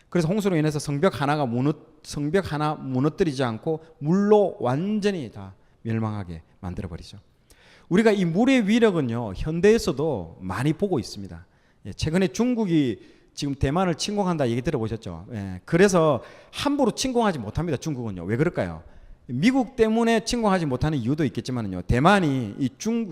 그래서 홍수로 인해서 성벽 하나 무너뜨리지 않고 물로 완전히 다 멸망하게 만들어 버리죠. 우리가 이 물의 위력은요 현대에서도 많이 보고 있습니다. 최근에 중국이 지금 대만을 침공한다 얘기 들어보셨죠? 그래서 함부로 침공하지 못합니다. 중국은요. 왜 그럴까요? 미국 때문에 침공하지 못하는 이유도 있겠지만요. 대만이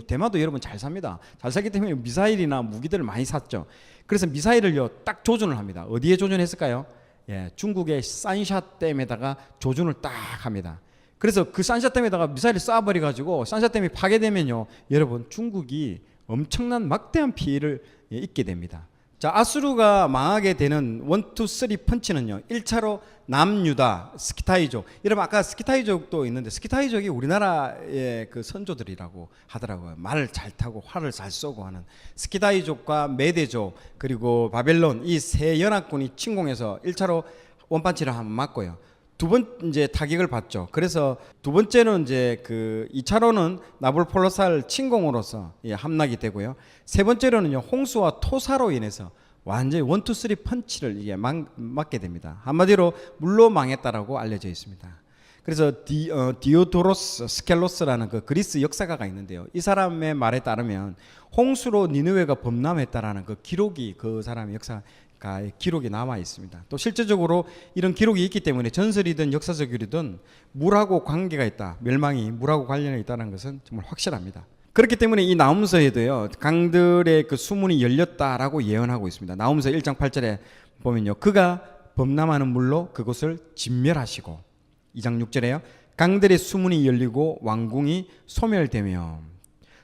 대만도 여러분 잘 삽니다. 잘 살기 때문에 미사일이나 무기들을 많이 샀죠. 그래서 미사일을요 딱 조준을 합니다. 어디에 조준했을까요? 예, 중국의 산샤댐에다가 조준을 딱 합니다. 그래서 그 산샤댐에다가 미사일을 쏴버려 가지고 산샤댐이 파괴되면요, 여러분 중국이 엄청난 막대한 피해를 입게 됩니다. 자, 아수르가 망하게 되는 1, 2, 3 펀치는요, 1차로 남유다 스키타이족. 여러분 아까 스키타이족도 있는데 스키타이족이 우리나라의 그 선조들이라고 하더라고요. 말을 잘 타고 활을 잘 쏘고 하는 스키타이족과 메대족 그리고 바벨론 이 세 연합군이 침공해서 1차로 원판치를 한번 맞고요. 두 번 이제 타격을 받죠. 그래서 두 번째는 이제 그 2차로는 나불폴로살 침공으로서 함락이 되고요. 세 번째로는요 홍수와 토사로 인해서 완전히 1, 2, 3 펀치를 이게 맞게 됩니다. 한마디로 물로 망했다라고 알려져 있습니다. 그래서 디오도로스 스켈로스라는 그 그리스 역사가가 있는데요. 이 사람의 말에 따르면 홍수로 니느웨가 범람했다라는 그 기록이 그 사람의 역사가의 기록이 남아 있습니다. 또 실제적으로 이런 기록이 있기 때문에 전설이든 역사적이든 물하고 관계가 있다, 멸망이 물하고 관련이 있다는 것은 정말 확실합니다. 그렇기 때문에 이 나훔서에도요 강들의 그 수문이 열렸다라고 예언하고 있습니다. 나훔서 1장 8절에 보면요, 그가 범람하는 물로 그곳을 진멸하시고, 2장 6절에요 강들의 수문이 열리고 왕궁이 소멸되며.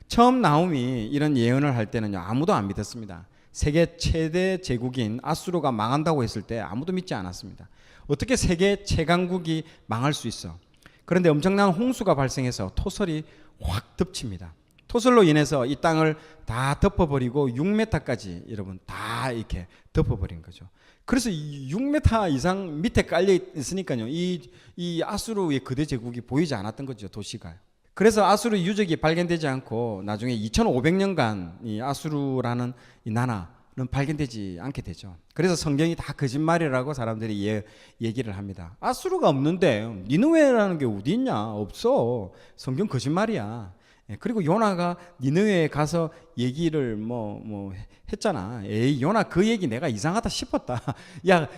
처음 나훔이 이런 예언을 할 때는요 아무도 안 믿었습니다. 세계 최대 제국인 아수르가 망한다고 했을 때 아무도 믿지 않았습니다. 어떻게 세계 최강국이 망할 수 있어? 그런데 엄청난 홍수가 발생해서 토설이 확 덮칩니다. 토설로 인해서 이 땅을 다 덮어버리고 6m까지 여러분 다 이렇게 덮어버린 거죠. 그래서 6m 이상 밑에 깔려 있으니까요 이 아수르의 거대 제국이 보이지 않았던 거죠, 도시가. 그래서 아수르 유적이 발견되지 않고 나중에 2500년간 이 아수르라는 이 나라는 발견되지 않게 되죠. 그래서 성경이 다 거짓말이라고 사람들이 얘기를 합니다. 아수르가 없는데 니느웨라는 게 어디 있냐? 없어. 성경 거짓말이야. 그리고 요나가 니느웨에 가서 얘기를 뭐 했잖아. 에이, 요나 그 얘기 내가 이상하다 싶었다. 야,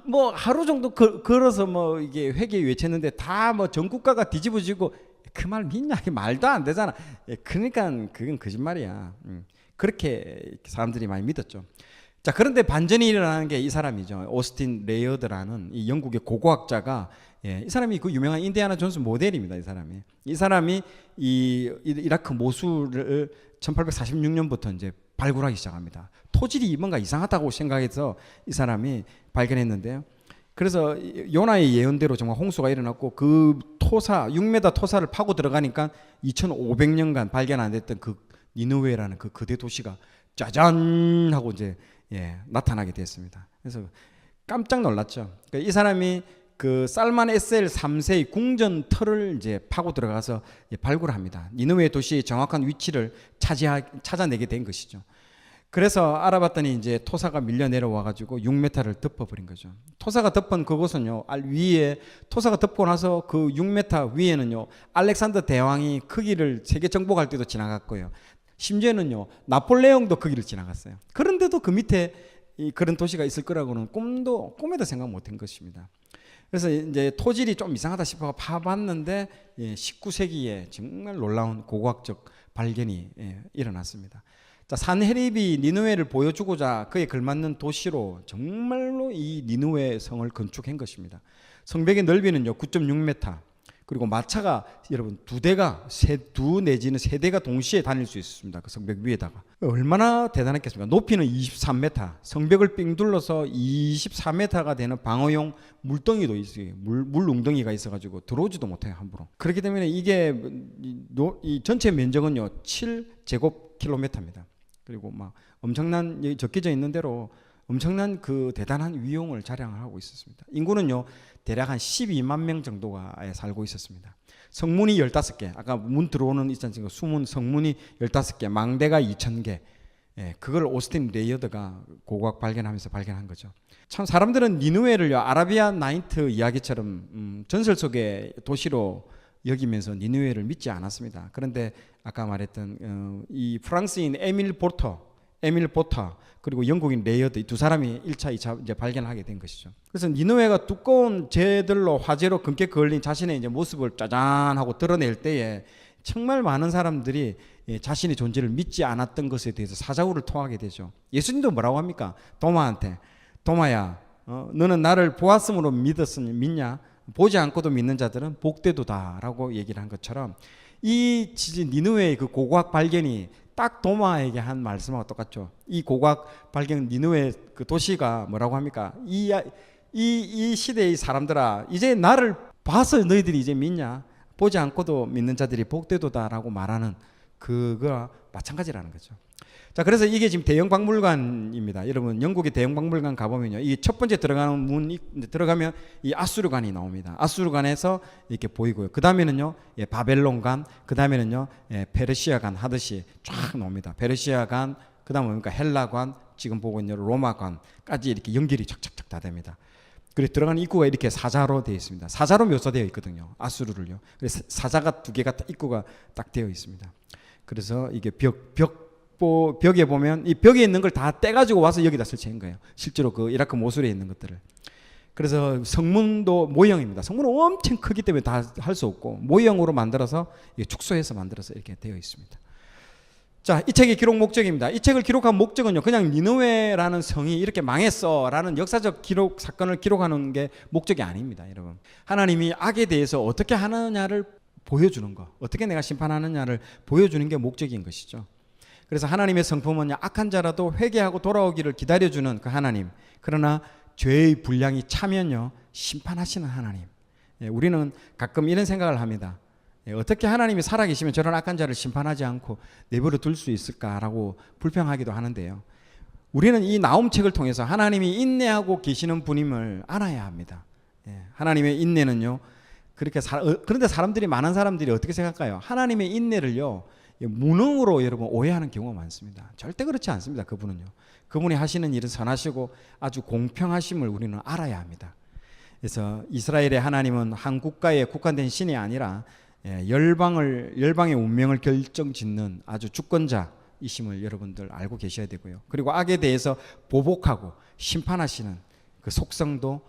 뭐 하루 정도 걸어서 뭐 이게 회개 외쳤는데 다 뭐 전 국가가 뒤집어지고 그 말 믿냐? 말도 안 되잖아. 그러니까 그건 거짓말이야. 그렇게 사람들이 많이 믿었죠. 자, 그런데 반전이 일어나는 게 이 사람이죠. 오스틴 레이어드라는 이 영국의 고고학자가, 이 사람이 그 유명한 인디아나 존스 모델입니다. 이 사람이 이 이라크 모술을 1846년부터 이제 발굴하기 시작합니다. 토질이 뭔가 이상하다고 생각해서 이 사람이 발견했는데요. 그래서 요나의 예언대로 정말 홍수가 일어났고 그 토사 6m 토사를 파고 들어가니까 2500년간 발견 안 됐던 그 니느웨라는 그 거대 도시가 짜잔 하고 이제 나타나게 됐습니다. 그래서 깜짝 놀랐죠. 그러니까 이 사람이 그 살만 에셀 3세의 궁전 터를 이제 파고 들어가서 발굴합니다. 니느웨 도시의 정확한 위치를 찾아내게 된 것이죠. 그래서 알아봤더니 이제 토사가 밀려 내려와 가지고 6m를 덮어버린 거죠. 토사가 덮은 그곳은요, 위에 토사가 덮고 나서 그 6m 위에는요 알렉산더 대왕이 그 길을 세계 정복할 때도 지나갔고요. 심지어는요 나폴레옹도 그 길을 지나갔어요. 그런데도 그 밑에 그런 도시가 있을 거라고는 꿈에도 생각 못한 것입니다. 그래서 이제 토질이 좀 이상하다 싶어 파봤는데 19세기에 정말 놀라운 고고학적 발견이 일어났습니다. 자, 산헤립이 니느웨를 보여주고자 그에 걸맞는 도시로 정말로 이 니느웨 성을 건축한 것입니다. 성벽의 넓이는요 9.6m, 그리고 마차가 여러분 두 내지는 세 대가 동시에 다닐 수 있었습니다. 그 성벽 위에다가 얼마나 대단했겠습니까? 높이는 23m, 성벽을 삥 둘러서 24m가 되는 방어용 물덩이도 있어요. 물 웅덩이가 있어가지고 들어오지도 못해요, 함부로. 그렇기 때문에 이게 이 전체 면적은요 7제곱킬로미터입니다. 그리고 막 엄청난, 적혀져 있는 대로 엄청난 그 대단한 위용을 자랑을 하고 있었습니다. 인구는요 대략 한 12만 명 정도가 살고 있었습니다. 성문이 15개, 아까 문 들어오는 있잖아요. 수문 성문이 15개, 망대가 2,000개. 그걸 오스틴 레이어드가 고고학 발견하면서 발견한 거죠. 참 사람들은 니느웨를요 아라비아 나이트 이야기처럼 전설 속의 도시로 여기면서 니느웨를 믿지 않았습니다. 그런데 아까 말했던 이 프랑스인 에밀 보르터, 에밀 보타 그리고 영국인 레이어드 이 두 사람이 1차, 2차 이제 발견하게 된 것이죠. 그래서 니느웨가 두꺼운 재들로 화재로 금게 걸린 자신의 이제 모습을 짜잔 하고 드러낼 때에 정말 많은 사람들이 자신의 존재를 믿지 않았던 것에 대해서 사자후를 토하게 되죠. 예수님도 뭐라고 합니까? 도마한테 도마야, 너는 나를 보았으므로 믿었으니 믿냐? 보지 않고도 믿는 자들은 복되도다라고 얘기를 한 것처럼 이 니느웨의 그 고고학 발견이 딱 도마에게 한 말씀하고 똑같죠. 이 고고학 발견 니느웨 그 도시가 뭐라고 합니까? 이 시대의 사람들아, 이제 나를 봐서 너희들이 이제 믿냐? 보지 않고도 믿는 자들이 복되도다라고 말하는 그거와 마찬가지라는 거죠. 자, 그래서 이게 지금 대형 박물관입니다. 여러분, 영국의 대형 박물관 가보면요, 이 첫 번째 들어가는 문 들어가면 이 아수르관이 나옵니다. 아수르관에서 이렇게 보이고요. 그 다음에는요, 바벨론관, 그 다음에는요, 페르시아관 하듯이 쫙 나옵니다. 페르시아관, 그 다음 뭡니까? 헬라관, 지금 보고 있는 로마관까지 이렇게 연결이 착착착 다 됩니다. 그래서 들어가는 입구가 이렇게 사자로 되어 있습니다. 사자로 묘사되어 있거든요. 아수르를요. 그래서 사자가 두 개가 입구가 딱 되어 있습니다. 그래서 이게 벽에 보면 이 벽에 있는 걸 다 떼가지고 와서 여기다 설치한 거예요. 실제로 그 이라크 모술에 있는 것들을. 그래서 성문도 모형입니다. 성문은 엄청 크기 때문에 다 할 수 없고 모형으로 만들어서 축소해서 만들어서 이렇게 되어 있습니다. 자, 이 책의 기록 목적입니다. 이 책을 기록한 목적은요, 그냥 니느웨라는 성이 이렇게 망했어라는 역사적 기록 사건을 기록하는 게 목적이 아닙니다, 여러분. 하나님이 악에 대해서 어떻게 하느냐를 보여주는 거, 어떻게 내가 심판하느냐를 보여주는 게 목적인 것이죠. 그래서 하나님의 성품은 악한 자라도 회개하고 돌아오기를 기다려주는 그 하나님, 그러나 죄의 분량이 차면요 심판하시는 하나님. 우리는 가끔 이런 생각을 합니다. 어떻게 하나님이 살아계시면 저런 악한 자를 심판하지 않고 내버려 둘 수 있을까라고 불평하기도 하는데요, 우리는 이 나홈책을 통해서 하나님이 인내하고 계시는 분임을 알아야 합니다. 하나님의 인내는요, 그런데 사람들이, 많은 사람들이 어떻게 생각할까요? 하나님의 인내를요 무능으로 여러분 오해하는 경우가 많습니다. 절대 그렇지 않습니다. 그분이 하시는 일은 선하시고 아주 공평하심을 우리는 알아야 합니다. 그래서 이스라엘의 하나님은 한 국가에 국한된 신이 아니라 열방의 운명을 결정짓는 아주 주권자이심을 여러분들 알고 계셔야 되고요. 그리고 악에 대해서 보복하고 심판하시는 그 속성도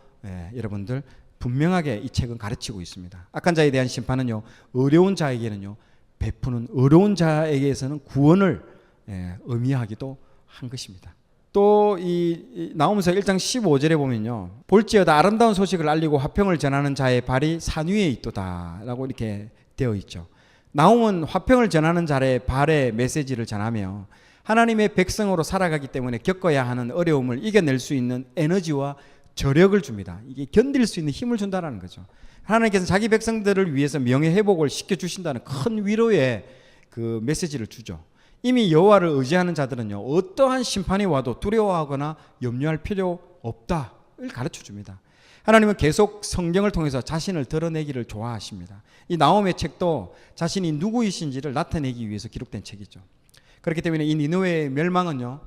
여러분들 분명하게 이 책은 가르치고 있습니다. 악한 자에 대한 심판은요, 어려운 자에게는요 베푸는, 어려운 자에게서는 구원을 의미하기도 한 것입니다. 또 이 나홈서 1장 15절에 보면요, 볼지어다 아름다운 소식을 알리고 화평을 전하는 자의 발이 산 위에 있도다 라고 이렇게 되어 있죠. 나홈은 화평을 전하는 자의 발의 메시지를 전하며 하나님의 백성으로 살아가기 때문에 겪어야 하는 어려움을 이겨낼 수 있는 에너지와 저력을 줍니다. 이게 견딜 수 있는 힘을 준다는 거죠. 하나님께서 자기 백성들을 위해서 명예회복을 시켜주신다는 큰 위로의 그 메시지를 주죠. 이미 여호와를 의지하는 자들은요, 어떠한 심판이 와도 두려워하거나 염려할 필요 없다를 가르쳐줍니다. 하나님은 계속 성경을 통해서 자신을 드러내기를 좋아하십니다. 이 나홈의 책도 자신이 누구이신지를 나타내기 위해서 기록된 책이죠. 그렇기 때문에 이 니느웨의 멸망은요,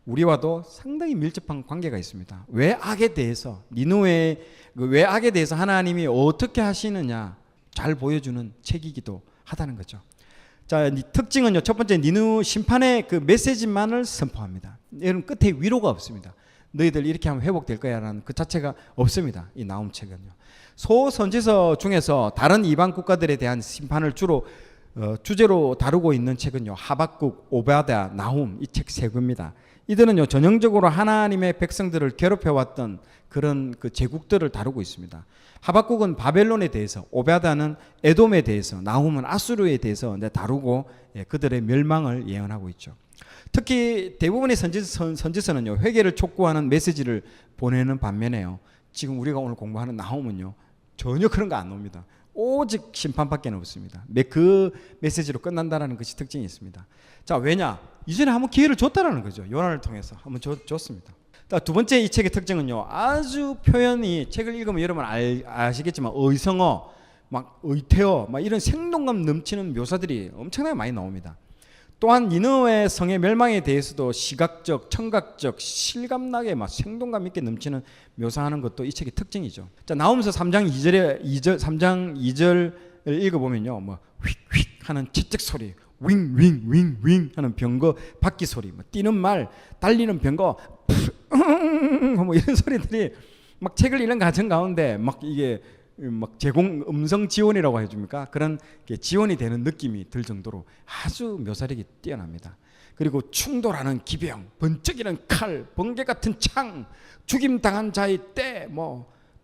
우리와도 상당히 밀접한 관계가 있습니다. 왜 악에 대해서, 니느웨의 왜 악에 대해서 하나님이 어떻게 하시느냐 잘 보여주는 책이기도 하다는 거죠. 자, 특징은요, 첫 번째, 니느웨 심판의 그 메시지만을 선포합니다. 여러분, 끝에 위로가 없습니다. 너희들 이렇게 하면 회복될 거야 라는 그 자체가 없습니다. 이 나홈 책은요. 소선지서 중에서 다른 이방 국가들에 대한 심판을 주제로 다루고 있는 책은요, 하박국, 오바댜, 나훔, 이 책 세 권입니다. 이들은요, 전형적으로 하나님의 백성들을 괴롭혀왔던 그런 그 제국들을 다루고 있습니다. 하박국은 바벨론에 대해서, 오바댜는 에돔에 대해서, 나훔은 아수르에 대해서 다루고 그들의 멸망을 예언하고 있죠. 특히 대부분의 선지서는요, 회개를 촉구하는 메시지를 보내는 반면에요, 지금 우리가 오늘 공부하는 나훔은요 전혀 그런 거 안 나옵니다. 오직 심판밖에 없습니다. 그 메시지로 끝난다는 것이 특징이 있습니다. 자, 왜냐? 이전에 한번 기회를 줬다라는 거죠. 요나를 통해서 한번 줬습니다. 두 번째, 이 책의 특징은요, 아주 표현이, 책을 읽으면 여러분 아시겠지만 의성어, 막 의태어, 막 이런 생동감 넘치는 묘사들이 엄청나게 많이 나옵니다. 또한 니느웨 성의 멸망에 대해서도 시각적, 청각적, 실감나게 막 생동감 있게 넘치는 묘사하는 것도 이 책의 특징이죠. 자, 나홈서 3장 2절을 읽어보면요, 뭐 휙휙 하는 채찍 소리, 윙윙윙윙 하는 병거 바퀴 소리, 뭐 뛰는 말, 달리는 병거, 뭐 이런 소리들이 막 책을 읽는 과정 가운데 막 이게 막 제공 음성 지원이라고 해줍니까? 그런 지원이 되는 느낌이 들 정도로 아주 묘사력이 뛰어납니다. 그리고 충돌하는 기병, 번쩍이는 칼, 번개 같은 창, 죽임당한 자의 때,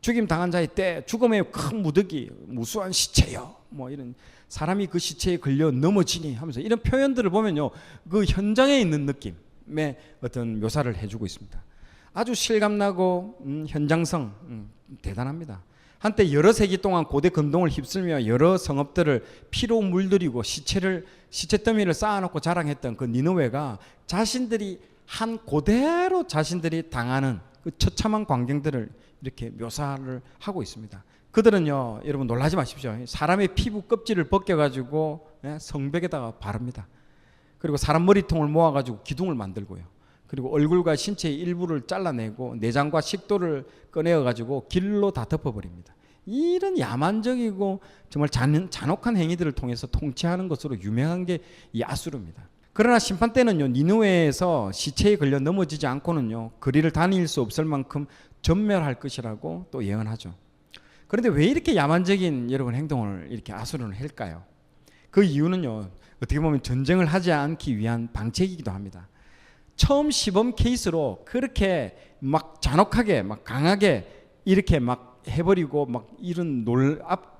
죽임당한 자의 때, 죽음의 큰 무더기, 무수한 시체요, 뭐 이런 사람이 그 시체에 걸려 넘어지니 하면서 이런 표현들을 보면요, 그 현장에 있는 느낌의 어떤 묘사를 해주고 있습니다. 아주 실감나고 현장성 대단합니다. 한때 여러 세기 동안 고대 금동을 휩쓸며 여러 성읍들을 피로 물들이고 시체 더미를 쌓아놓고 자랑했던 그 니느웨가 자신들이 한 그대로 자신들이 당하는 그 처참한 광경들을 이렇게 묘사를 하고 있습니다. 그들은요, 여러분 놀라지 마십시오. 사람의 피부 껍질을 벗겨가지고 성벽에다가 바릅니다. 그리고 사람 머리통을 모아가지고 기둥을 만들고요. 그리고 얼굴과 신체의 일부를 잘라내고 내장과 식도를 꺼내어가지고 길로 다 덮어버립니다. 이런 야만적이고 정말 잔혹한 행위들을 통해서 통치하는 것으로 유명한 게 이 아수르입니다. 그러나 심판 때는요, 니느웨에서 시체에 걸려 넘어지지 않고는요, 거리를 다닐 수 없을 만큼 전멸할 것이라고 또 예언하죠. 그런데 왜 이렇게 야만적인 여러분 행동을 이렇게 아수르는 할까요? 그 이유는요, 어떻게 보면 전쟁을 하지 않기 위한 방책이기도 합니다. 처음 시범 케이스로 그렇게 막 잔혹하게 막 강하게 이렇게 막 해버리고 막 이런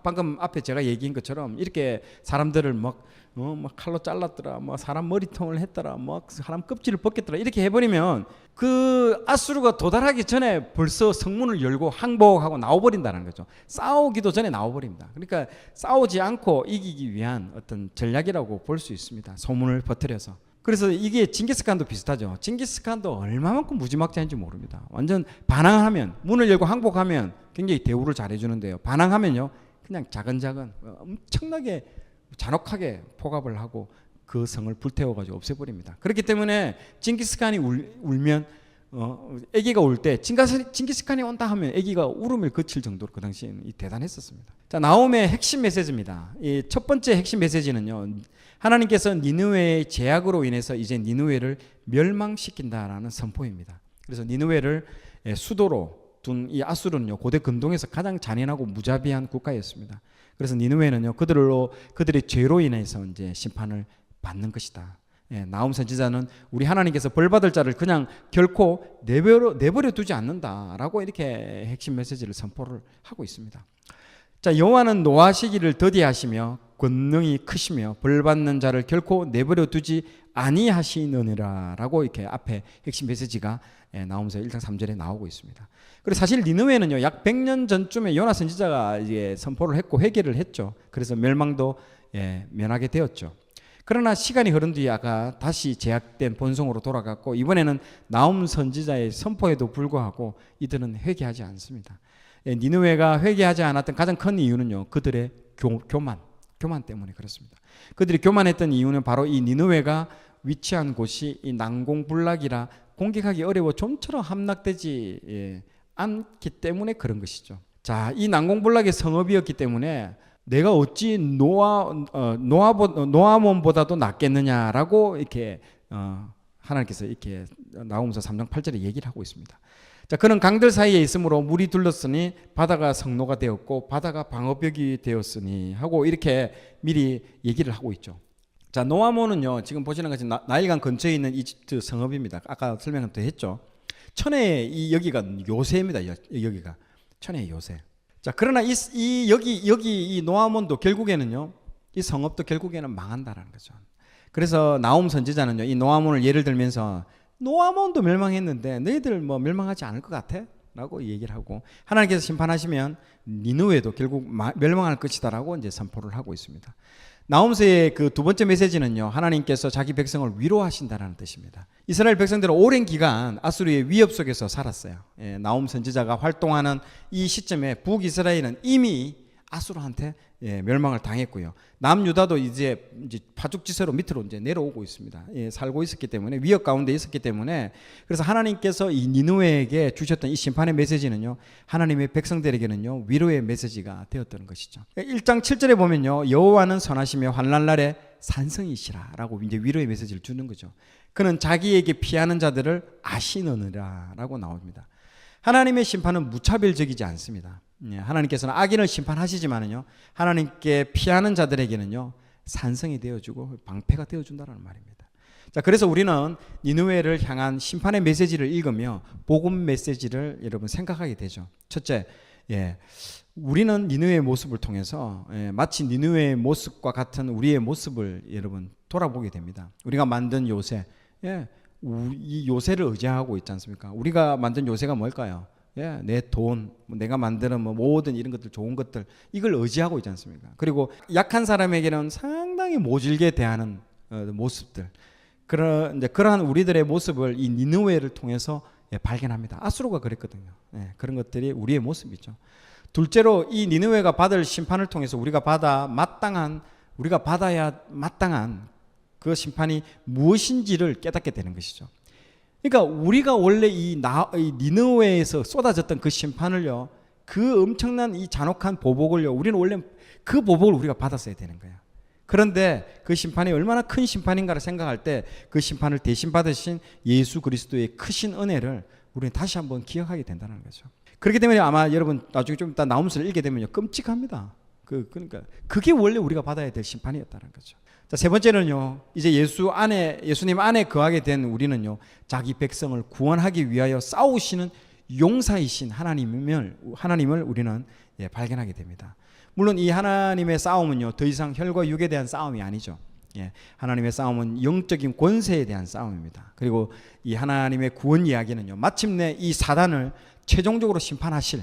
방금 앞에 제가 얘기한 것처럼 이렇게 사람들을 막 칼로 잘랐더라, 뭐 사람 머리통을 했더라, 뭐 사람 껍질을 벗겼더라 이렇게 해버리면 그 아수르가 도달하기 전에 벌써 성문을 열고 항복하고 나와버린다는 거죠. 싸우기도 전에 나와버립니다. 그러니까 싸우지 않고 이기기 위한 어떤 전략이라고 볼 수 있습니다. 소문을 퍼뜨려서. 그래서 이게 징기스칸도 비슷하죠. 징기스칸도 얼마만큼 무지막지한지 모릅니다. 완전 반항하면, 문을 열고 항복하면 굉장히 대우를 잘해주는데요, 반항하면요 그냥 작은 엄청나게 잔혹하게 포갑을 하고 그 성을 불태워가지고 없애버립니다. 그렇기 때문에 징기스칸이 울면 아기가 울 때 징기스칸이 온다 하면 아기가 울음을 그칠 정도로 그 당시에는 대단했었습니다. 자, 나홈의 핵심 메시지입니다. 이 첫 번째 핵심 메시지는요, 하나님께서 니느웨의 제약으로 인해서 이제 니느웨를 멸망시킨다라는 선포입니다. 그래서 니느웨를 수도로 둔 이 아수르는요, 고대 근동에서 가장 잔인하고 무자비한 국가였습니다. 그래서 니느웨는요, 그들의 죄로 인해서 이제 심판을 받는 것이다. 나홈 선지자는 우리 하나님께서 벌받을 자를 그냥 결코 내버려 두지 않는다라고 이렇게 핵심 메시지를 선포를 하고 있습니다. 자, 여호와는 노하시기를 더디하시며 권능이 크시며 벌받는 자를 결코 내버려 두지 아니하시느니라라고 이렇게 앞에 핵심 메시지가 나홈서 1장 3절에 나오고 있습니다. 그리고 사실 니느웨는요, 약 100년 전쯤에 요나 선지자가 이제 선포를 했고 회개를 했죠. 그래서 멸망도 면하게 되었죠. 그러나 시간이 흐른 뒤에 아까 다시 제약된 본성으로 돌아갔고, 이번에는 나홈 선지자의 선포에도 불구하고 이들은 회개하지 않습니다. 니느웨가 회개하지 않았던 가장 큰 이유는요, 그들의 교만 때문에 그렇습니다. 그들이 교만했던 이유는 바로 이 니느웨가 위치한 곳이 이 난공불락이라 공격하기 어려워 좀처럼 함락되지 않기 때문에 그런 것이죠. 자, 이 난공불락의 성읍이었기 때문에 내가 어찌 노아몬보다도 낫겠느냐라고 이렇게 하나님께서 이렇게 나홈서 3장 8절에 얘기를 하고 있습니다. 자, 그는 강들 사이에 있으므로 물이 둘렀으니 바다가 성로가 되었고 바다가 방어벽이 되었으니 하고 이렇게 미리 얘기를 하고 있죠. 자, 노아몬은요, 지금 보시는 것이 나일강 근처에 있는 이집트 성읍입니다. 아까 설명을 또 했죠. 천혜의 여기가 요새입니다. 여기가 천혜의 요새. 자, 그러나 여기 이 노아몬도 결국에는요, 이 성읍도 결국에는 망한다라는 거죠. 그래서 나홈 선지자는요, 이 노아몬을 예를 들면서 노아몬도 멸망했는데 너희들 뭐 멸망하지 않을 것 같아? 라고 얘기를 하고, 하나님께서 심판하시면 니느웨도 결국 멸망할 것이다라고 이제 선포를 하고 있습니다. 나홈서의 그 두 번째 메시지는요, 하나님께서 자기 백성을 위로하신다라는 뜻입니다. 이스라엘 백성들은 오랜 기간 아수르의 위협 속에서 살았어요. 나홈 선지자가 활동하는 이 시점에 북이스라엘은 이미 아수르한테 멸망을 당했고요. 남유다도 이제 파죽지세로 밑으로 이제 내려오고 있습니다. 살고 있었기 때문에, 위협 가운데 있었기 때문에, 그래서 하나님께서 이 니느웨에게 주셨던 이 심판의 메시지는요, 하나님의 백성들에게는요, 위로의 메시지가 되었던 것이죠. 1장 7절에 보면요, 여호와는 선하시며 환난 날에 산성이시라라고 이제 위로의 메시지를 주는 거죠. 그는 자기에게 피하는 자들을 아시느니라라고 나옵니다. 하나님의 심판은 무차별적이지 않습니다. 하나님께서는 악인을 심판하시지만은요, 하나님께 피하는 자들에게는요 산성이 되어주고 방패가 되어준다는 말입니다. 자, 그래서 우리는 니느웨를 향한 심판의 메시지를 읽으며 복음 메시지를 여러분 생각하게 되죠. 첫째, 우리는 니느웨의 모습을 통해서 마치 니느웨의 모습과 같은 우리의 모습을 여러분 돌아보게 됩니다. 우리가 만든 요새, 이 요새를 의지하고 있지 않습니까? 우리가 만든 요새가 뭘까요? 내 돈, 내가 만드는 모든 이런 것들, 좋은 것들, 이걸 의지하고 있지 않습니까? 그리고 약한 사람에게는 상당히 모질게 대하는 모습들, 그러한 우리들의 모습을 이 니느웨를 통해서 발견합니다. 아수르가 그랬거든요. 그런 것들이 우리의 모습이죠. 둘째로 이 니느웨가 받을 심판을 통해서 우리가 받아야 마땅한 그 심판이 무엇인지를 깨닫게 되는 것이죠. 그러니까 우리가 원래 이 니느웨에서 쏟아졌던 그 심판을요, 그 엄청난 이 잔혹한 보복을요, 우리는 원래 그 보복을 우리가 받았어야 되는 거예요. 그런데 그 심판이 얼마나 큰 심판인가를 생각할 때 그 심판을 대신 받으신 예수 그리스도의 크신 은혜를 우리는 다시 한번 기억하게 된다는 거죠. 그렇기 때문에 아마 여러분 나중에 좀 이따 나홈스를 읽게 되면요, 끔찍합니다. 그러니까 그게 원래 우리가 받아야 될 심판이었다는 거죠. 자, 세 번째는요, 이제 예수님 안에 거하게 된 우리는요, 자기 백성을 구원하기 위하여 싸우시는 용사이신 하나님을 우리는 발견하게 됩니다. 물론 이 하나님의 싸움은요, 더 이상 혈과 육에 대한 싸움이 아니죠. 하나님의 싸움은 영적인 권세에 대한 싸움입니다. 그리고 이 하나님의 구원 이야기는요, 마침내 이 사단을 최종적으로 심판하실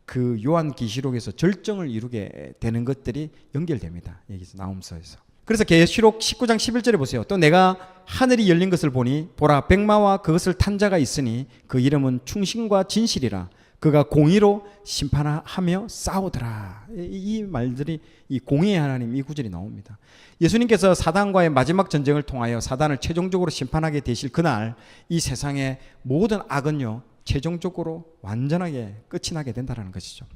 그 요한계시록에서 절정을 이루게 되는 것들이 연결됩니다. 여기서 나홈서에서. 그래서 계시록 19장 11절에 보세요. 또 내가 하늘이 열린 것을 보니 보라 백마와 그것을 탄 자가 있으니 그 이름은 충신과 진실이라. 그가 공의로 심판하며 싸우더라. 이 말들이 이 공의의 하나님, 이 구절이 나옵니다. 예수님께서 사단과의 마지막 전쟁을 통하여 사단을 최종적으로 심판하게 되실 그날 이 세상의 모든 악은요, 최종적으로 완전하게 끝이 나게 된다는 것이죠.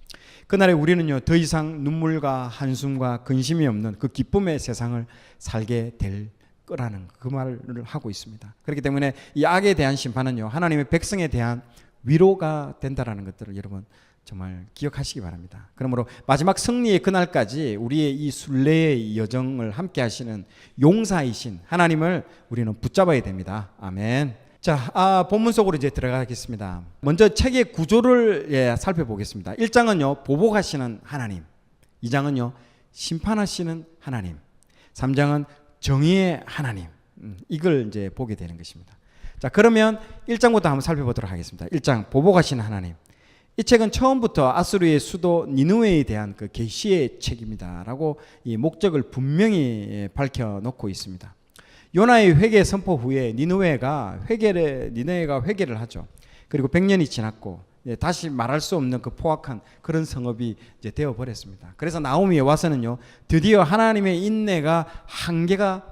그날에 우리는요, 더 이상 눈물과 한숨과 근심이 없는 그 기쁨의 세상을 살게 될 거라는 그 말을 하고 있습니다. 그렇기 때문에 이 악에 대한 심판은요, 하나님의 백성에 대한 위로가 된다라는 것들을 여러분 정말 기억하시기 바랍니다. 그러므로 마지막 승리의 그날까지 우리의 이 순례의 여정을 함께 하시는 용사이신 하나님을 우리는 붙잡아야 됩니다. 아멘. 자, 본문 속으로 이제 들어가겠습니다. 먼저 책의 구조를 살펴보겠습니다. 1장은요, 보복하시는 하나님. 2장은요, 심판하시는 하나님. 3장은 정의의 하나님. 이걸 이제 보게 되는 것입니다. 자, 그러면 1장부터 한번 살펴보도록 하겠습니다. 1장, 보복하시는 하나님. 이 책은 처음부터 아수르의 수도 니느웨에 대한 그 계시의 책입니다라고 이 목적을 분명히 밝혀놓고 있습니다. 요나의 회개 선포 후에 니느웨가 회개를 하죠. 그리고 100년이 지났고 다시 말할 수 없는 그 포악한 그런 성읍이 이제 되어 버렸습니다. 그래서 나오미에 와서는요, 드디어 하나님의 인내가 한계가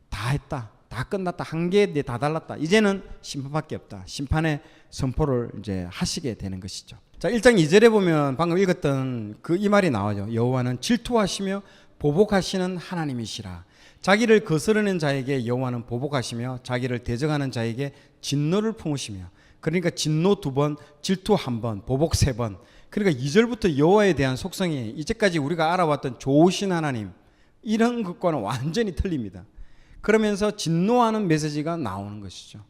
다 했다. 다 끝났다. 한계에 다 달랐다. 이제는 심판밖에 없다. 심판의 선포를 이제 하시게 되는 것이죠. 자, 1장 2절에 보면 방금 읽었던 그 이 말이 나와요. 여호와는 질투하시며 보복하시는 하나님이시라. 자기를 거스르는 자에게 여호와는 보복하시며 자기를 대적하는 자에게 진노를 품으시며, 그러니까 진노 2번, 질투 1번, 보복 3번. 그러니까 2절부터 여호와에 대한 속성이 이제까지 우리가 알아왔던 좋으신 하나님, 이런 것과는 완전히 틀립니다. 그러면서 진노하는 메시지가 나오는 것이죠.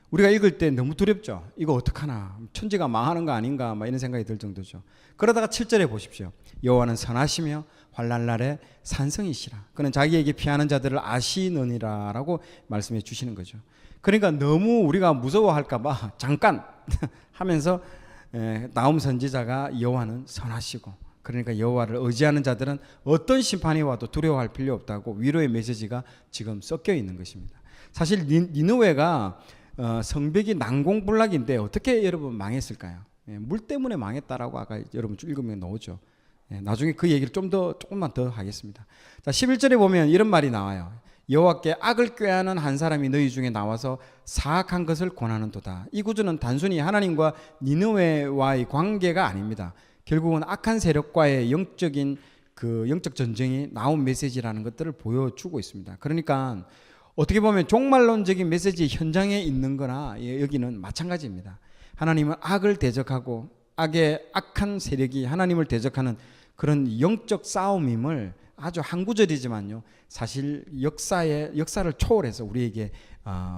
우리가 읽을 때 너무 두렵죠. 이거 어떡하나, 천지가 망하는 거 아닌가, 막 이런 생각이 들 정도죠. 그러다가 7절에 보십시오. 여호와는 선하시며 환난 날에 산성이시라. 그는 자기에게 피하는 자들을 아시느니라 라고 말씀해 주시는 거죠. 그러니까 너무 우리가 무서워할까 봐 잠깐 하면서 나홈 선지자가 여호와는 선하시고, 그러니까 여호와를 의지하는 자들은 어떤 심판이 와도 두려워할 필요 없다고 위로의 메시지가 지금 섞여 있는 것입니다. 사실 니느웨가 성벽이 난공불락인데 어떻게 여러분 망했을까요? 물 때문에 망했다라고 아까 여러분 읽으면 나오죠. 나중에 그 얘기를 조금만 더 하겠습니다. 자, 11절에 보면 이런 말이 나와요. 여호와께 악을 꾀하는 한 사람이 너희 중에 나와서 사악한 것을 권하는도다. 이 구조는 단순히 하나님과 니느웨와의 관계가 아닙니다. 결국은 악한 세력과의 영적인 그 영적 전쟁이 나온 메시지라는 것들을 보여주고 있습니다. 그러니까 어떻게 보면 종말론적인 메시지 현장에 있는 거나 여기는 마찬가지입니다. 하나님은 악을 대적하고 악의 악한 세력이 하나님을 대적하는 그런 영적 싸움임을 아주 한 구절이지만요, 사실 역사를 초월해서 우리에게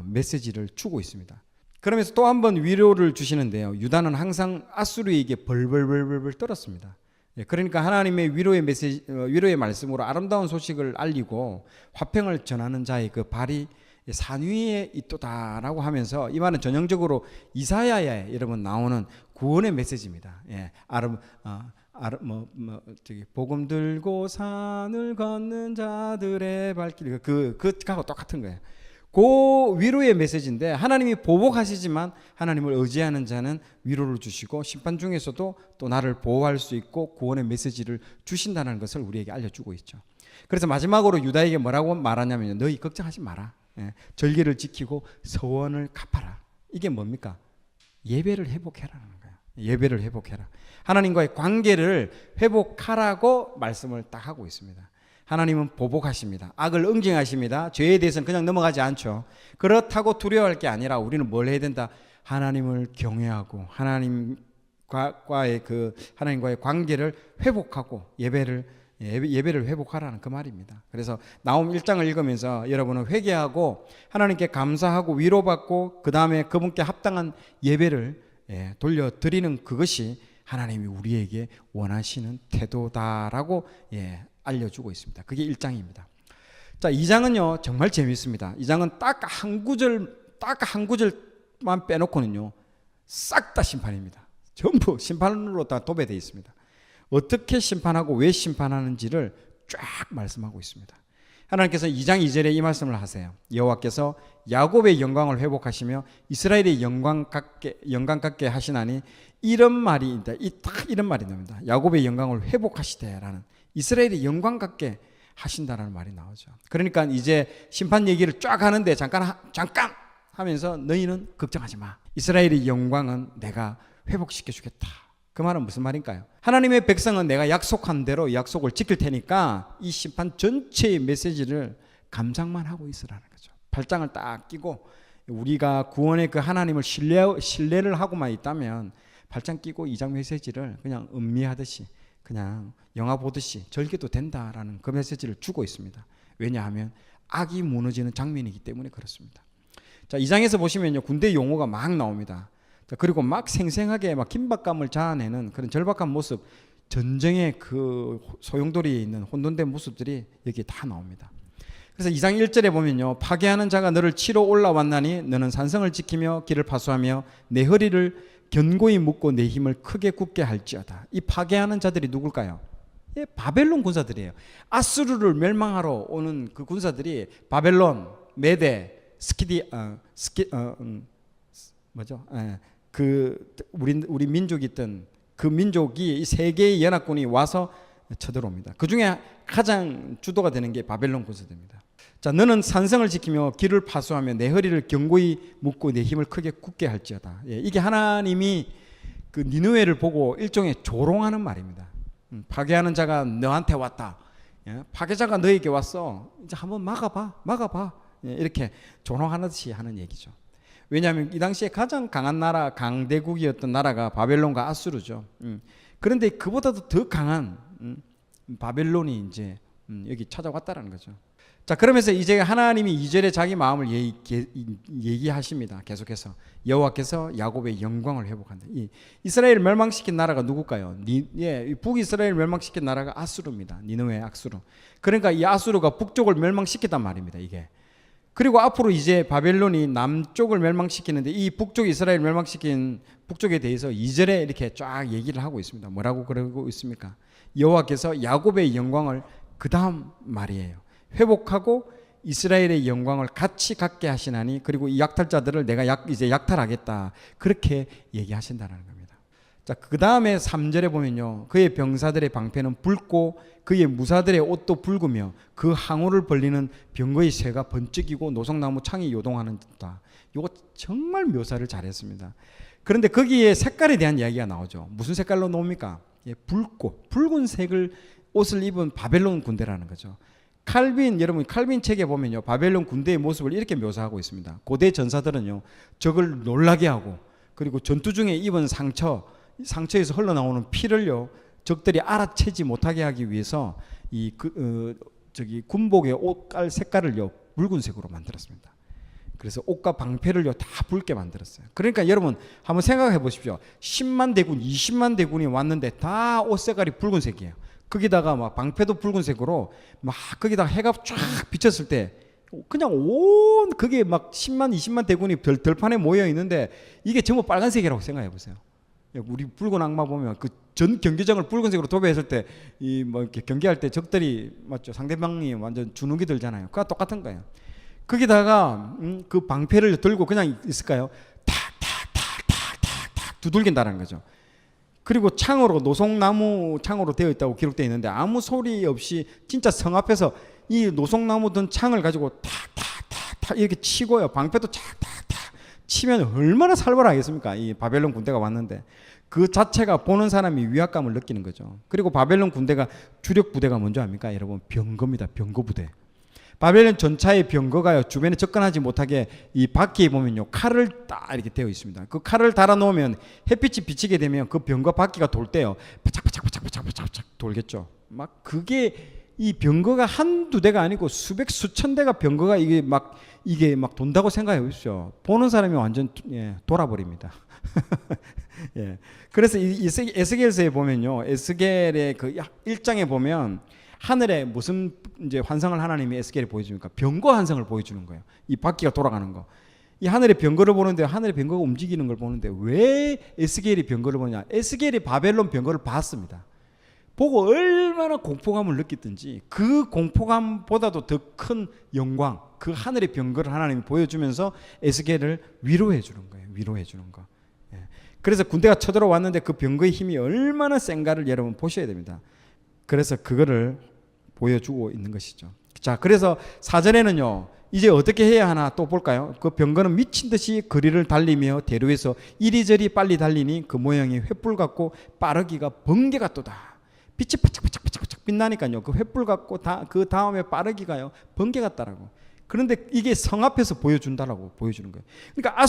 메시지를 주고 있습니다. 그러면서 또 한 번 위로를 주시는데요, 유다는 항상 아수르에게 벌벌벌벌 떨었습니다. 그러니까 하나님의 위로의 메시지, 위로의 말씀으로 아름다운 소식을 알리고 화평을 전하는 자의 그 발이 산 위에 있도다라고 하면서, 이 말은 전형적으로 이사야에 여러분 나오는 구원의 메시지입니다. 복음 들고 산을 걷는 자들의 발길, 그하고 똑같은 거예요. 그 위로의 메시지인데, 하나님이 보복하시지만 하나님을 의지하는 자는 위로를 주시고 심판 중에서도 또 나를 보호할 수 있고 구원의 메시지를 주신다는 것을 우리에게 알려주고 있죠. 그래서 마지막으로 유다에게 뭐라고 말하냐면요, 너희 걱정하지 마라. 절기를 지키고 서원을 갚아라. 이게 뭡니까? 예배를 회복해라는 거예요. 예배를 회복해라. 하나님과의 관계를 회복하라고 말씀을 딱 하고 있습니다. 하나님은 보복하십니다. 악을 응징하십니다. 죄에 대해서는 그냥 넘어가지 않죠. 그렇다고 두려워할 게 아니라 우리는 뭘 해야 된다? 하나님을 경외하고 하나님과의 관계를 회복하고 예배를 회복하라는 그 말입니다. 그래서 나홈 1장을 읽으면서 여러분은 회개하고 하나님께 감사하고 위로받고 그 다음에 그분께 합당한 예배를 돌려드리는 그것이 하나님이 우리에게 원하시는 태도다라고 알려주고 있습니다. 그게 1장입니다. 자, 2장은요 정말 재미있습니다. 2장은 딱 한 구절만 빼놓고는요 싹 다 심판입니다. 전부 심판으로 다 도배되어 있습니다. 어떻게 심판하고 왜 심판하는지를 쫙 말씀하고 있습니다. 하나님께서 2장 2절에 이 말씀을 하세요. 여호와께서 야곱의 영광을 회복하시며 이스라엘의 영광 갖게 하시나니, 이런 말이 이런 말이 나옵니다. 야곱의 영광을 회복하시되라는, 이스라엘의 영광 갖게 하신다라는 말이 나오죠. 그러니까 이제 심판 얘기를 쫙 하는데 잠깐 하면서 너희는 걱정하지 마. 이스라엘의 영광은 내가 회복시켜 주겠다. 그 말은 무슨 말인가요? 하나님의 백성은 내가 약속한 대로 약속을 지킬 테니까 이 심판 전체의 메시지를 감상만 하고 있으라는 거죠. 팔짱을 딱 끼고, 우리가 구원의 그 하나님을 신뢰를 하고만 있다면 팔짱 끼고 2장 메시지를 그냥 음미하듯이 그냥 영화 보듯이 즐겨도 된다라는 그 메시지를 주고 있습니다. 왜냐하면 악이 무너지는 장면이기 때문에 그렇습니다. 자, 2장에서 보시면요 군대 용어가 막 나옵니다. 자, 그리고 막 생생하게 막 긴박감을 자아내는 그런 절박한 모습, 전쟁의 그 소용돌이에 있는 혼돈된 모습들이 여기에 다 나옵니다. 그래서 2장 1절에 보면요, 파괴하는 자가 너를 치러 올라왔나니 너는 산성을 지키며 길을 파수하며 내 허리를 견고히 묶고 내 힘을 크게 굳게 할지어다. 이 파괴하는 자들이 누굴까요? 바벨론 군사들이에요. 아수르를 멸망하러 오는 그 군사들이 바벨론, 메데, 우리 민족이 있던 그 민족이 이 세 개의 연합군이 와서 쳐들어옵니다. 그 중에 가장 주도가 되는 게 바벨론 군사들입니다. 자, 너는 산성을 지키며 길을 파수하며 내 허리를 견고히 묶고 내 힘을 크게 굳게 할지어다. 이게 하나님이 그 니느웨를 보고 일종의 조롱하는 말입니다. 파괴하는 자가 너한테 왔다. 파괴자가 너에게 왔어. 이제 한번 막아봐. 이렇게 조롱하듯이 하는 얘기죠. 왜냐하면 이 당시에 가장 강한 나라, 강대국이었던 나라가 바벨론과 아수르죠. 그런데 그보다도 더 강한 바벨론이 이제 여기 찾아왔다라는 거죠. 자, 그러면서 이제 하나님이 2절에 자기 마음을 얘기하십니다. 계속해서 여호와께서 야곱의 영광을 회복한다. 이스라엘을 멸망시킨 나라가 누굴까요? 북이스라엘 멸망시킨 나라가 아수르입니다. 니느웨 아수르. 그러니까 이 아수르가 북쪽을 멸망시켰단 말입니다. 이게. 그리고 앞으로 이제 바벨론이 남쪽을 멸망시키는데, 이 북쪽 이스라엘 멸망시킨 북쪽에 대해서 2절에 이렇게 쫙 얘기를 하고 있습니다. 뭐라고 그러고 있습니까? 여호와께서 야곱의 영광을, 그 다음 말이에요, 회복하고 이스라엘의 영광을 같이 갖게 하시나니, 그리고 이 약탈자들을 내가 이제 약탈하겠다, 그렇게 얘기하신다는 겁니다. 자, 그 다음에 3절에 보면요, 그의 병사들의 방패는 붉고 그의 무사들의 옷도 붉으며 그 항우를 벌리는 병거의 쇠가 번쩍이고 노송나무 창이 요동하는 듯다. 이거 정말 묘사를 잘했습니다. 그런데 거기에 색깔에 대한 이야기가 나오죠. 무슨 색깔로 나옵니까? 붉고 붉은 색을 옷을 입은 바벨론 군대라는 거죠. 여러분 칼빈 책에 보면요, 바벨론 군대의 모습을 이렇게 묘사하고 있습니다. 고대 전사들은요, 적을 놀라게 하고, 그리고 전투 중에 입은 상처에서 흘러나오는 피를요, 적들이 알아채지 못하게 하기 위해서 군복의 옷깔 색깔을요, 붉은색으로 만들었습니다. 그래서 옷과 방패를요, 다 붉게 만들었어요. 그러니까 여러분 한번 생각해 보십시오. 10만 대군, 20만 대군이 왔는데 다 옷 색깔이 붉은색이에요. 거기다가 막 방패도 붉은색으로 막 거기다가 해가 쫙 비쳤을 때 그냥 그게 막 10만 20만 대군이 들판에 모여 있는데 이게 전부 빨간색이라고 생각해 보세요. 우리 붉은 악마 보면 그 전 경기장을 붉은색으로 도배했을 때 이 뭐 이렇게 경기할 때 적들이 맞죠, 상대방이 완전 주눅이 들잖아요. 그거 똑같은 거예요. 거기다가 그 방패를 들고 그냥 있을까요? 탁탁탁탁탁탁 두들긴다는 거죠. 그리고 노송나무 창으로 되어 있다고 기록되어 있는데 아무 소리 없이 진짜 성 앞에서 이 노송나무 든 창을 가지고 탁탁탁탁 이렇게 치고요. 방패도 탁탁탁 치면 얼마나 살벌하겠습니까? 이 바벨론 군대가 왔는데 그 자체가 보는 사람이 위압감을 느끼는 거죠. 그리고 바벨론 군대가 주력 부대가 뭔지 압니까? 여러분, 병거입니다. 병거 부대. 바벨론 전차의 병거가요, 주변에 접근하지 못하게 이 바퀴에 보면요, 칼을 딱 이렇게 되어 있습니다. 그 칼을 달아 놓으면 햇빛이 비치게 되면 그 병거 바퀴가 돌 때요, 바짝바짝 돌겠죠. 막 그게 이 병거가 한두 대가 아니고 수천 대가 병거가 이게 막 돈다고 생각해 보십시오. 보는 사람이 완전 돌아버립니다. 예. 그래서 이 에스겔서에 보면요, 에스겔의 그 1장에 보면 하늘에 무슨 이제 환상을 하나님이 에스겔에 보여줍니까? 병거 환상을 보여주는 거예요. 이 바퀴가 돌아가는 거. 이 하늘의 병거를 보는데, 하늘의 병거가 움직이는 걸 보는데 왜 에스겔이 병거를 보냐? 에스겔이 바벨론 병거를 봤습니다. 보고 얼마나 공포감을 느꼈든지 그 공포감보다도 더 큰 영광, 그 하늘의 병거를 하나님이 보여주면서 에스겔을 위로해 주는 거예요. 위로해 주는 거. 예. 그래서 군대가 쳐들어왔는데 그 병거의 힘이 얼마나 센가를 여러분 보셔야 됩니다. 그래서 그거를 보여주고 있는 것이죠. 자, 그래서 사전에는요, 이제 어떻게 해야 하나 또 볼까요? 그 병거는 미친 듯이 거리를 달리며 대로에서 이리저리 빨리 달리니 그 모양이 횃불 같고 빠르기가 번개 같도다. 빛이 바짝바짝바짝 빛나니까요, 그 횃불 같고 그 다음에 빠르기가요, 번개 같다라고. 그런데 이게 성 앞에서 보여준다라고 보여주는 거예요. 그러니까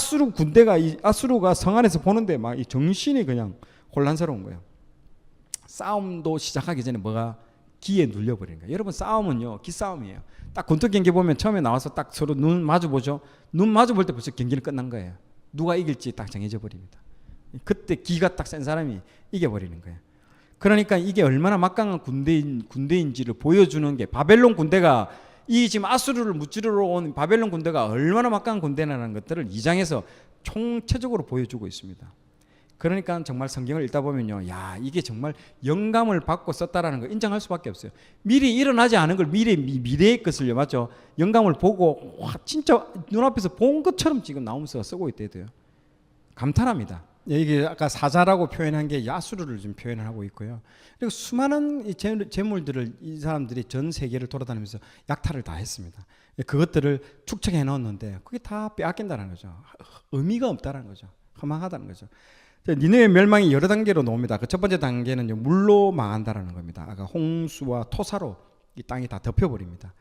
아수르가 성 안에서 보는데 막 이 정신이 그냥 혼란스러운 거예요. 싸움도 시작하기 전에 뭐가 기에 눌려버리는 거예요. 여러분, 싸움은요, 기싸움이에요. 딱 권투 경기 보면 처음에 나와서 딱 서로 눈 마주 보죠. 눈 마주 볼 때 벌써 경기는 끝난 거예요. 누가 이길지 딱 정해져 버립니다. 그때 기가 딱 센 사람이 이겨버리는 거예요. 그러니까 이게 얼마나 막강한 군대인지를 보여주는 게, 바벨론 군대가 이 지금 아수르를 무찌르러 온 바벨론 군대가 얼마나 막강한 군대라는 것들을 2장에서 총체적으로 보여주고 있습니다. 그러니까 정말 성경을 읽다 보면요, 야, 이게 정말 영감을 받고 썼다라는 거 인정할 수밖에 없어요. 미리 일어나지 않은 걸 미래의 것을요, 맞죠? 영감을 보고 와, 진짜 눈앞에서 본 것처럼 지금 나오면서 쓰고 있대요. 감탄합니다. 이게 아까 사자라고 표현한 게 야수르를 좀 표현을 하고 있고요. 그리고 수많은 이 재물들을 이 사람들이 전 세계를 돌아다니면서 약탈을 다 했습니다. 그것들을 축적해 넣었는데 그게 다 빼앗긴다는 거죠. 의미가 없다는 거죠. 허망하다는 거죠. 니느웨 멸망이 여러 단계로 나옵니다. 그 첫 번째 단계는 물로 망한다라는 겁니다. 아까 홍수와 토사로 이 땅이 다 덮여버립니다.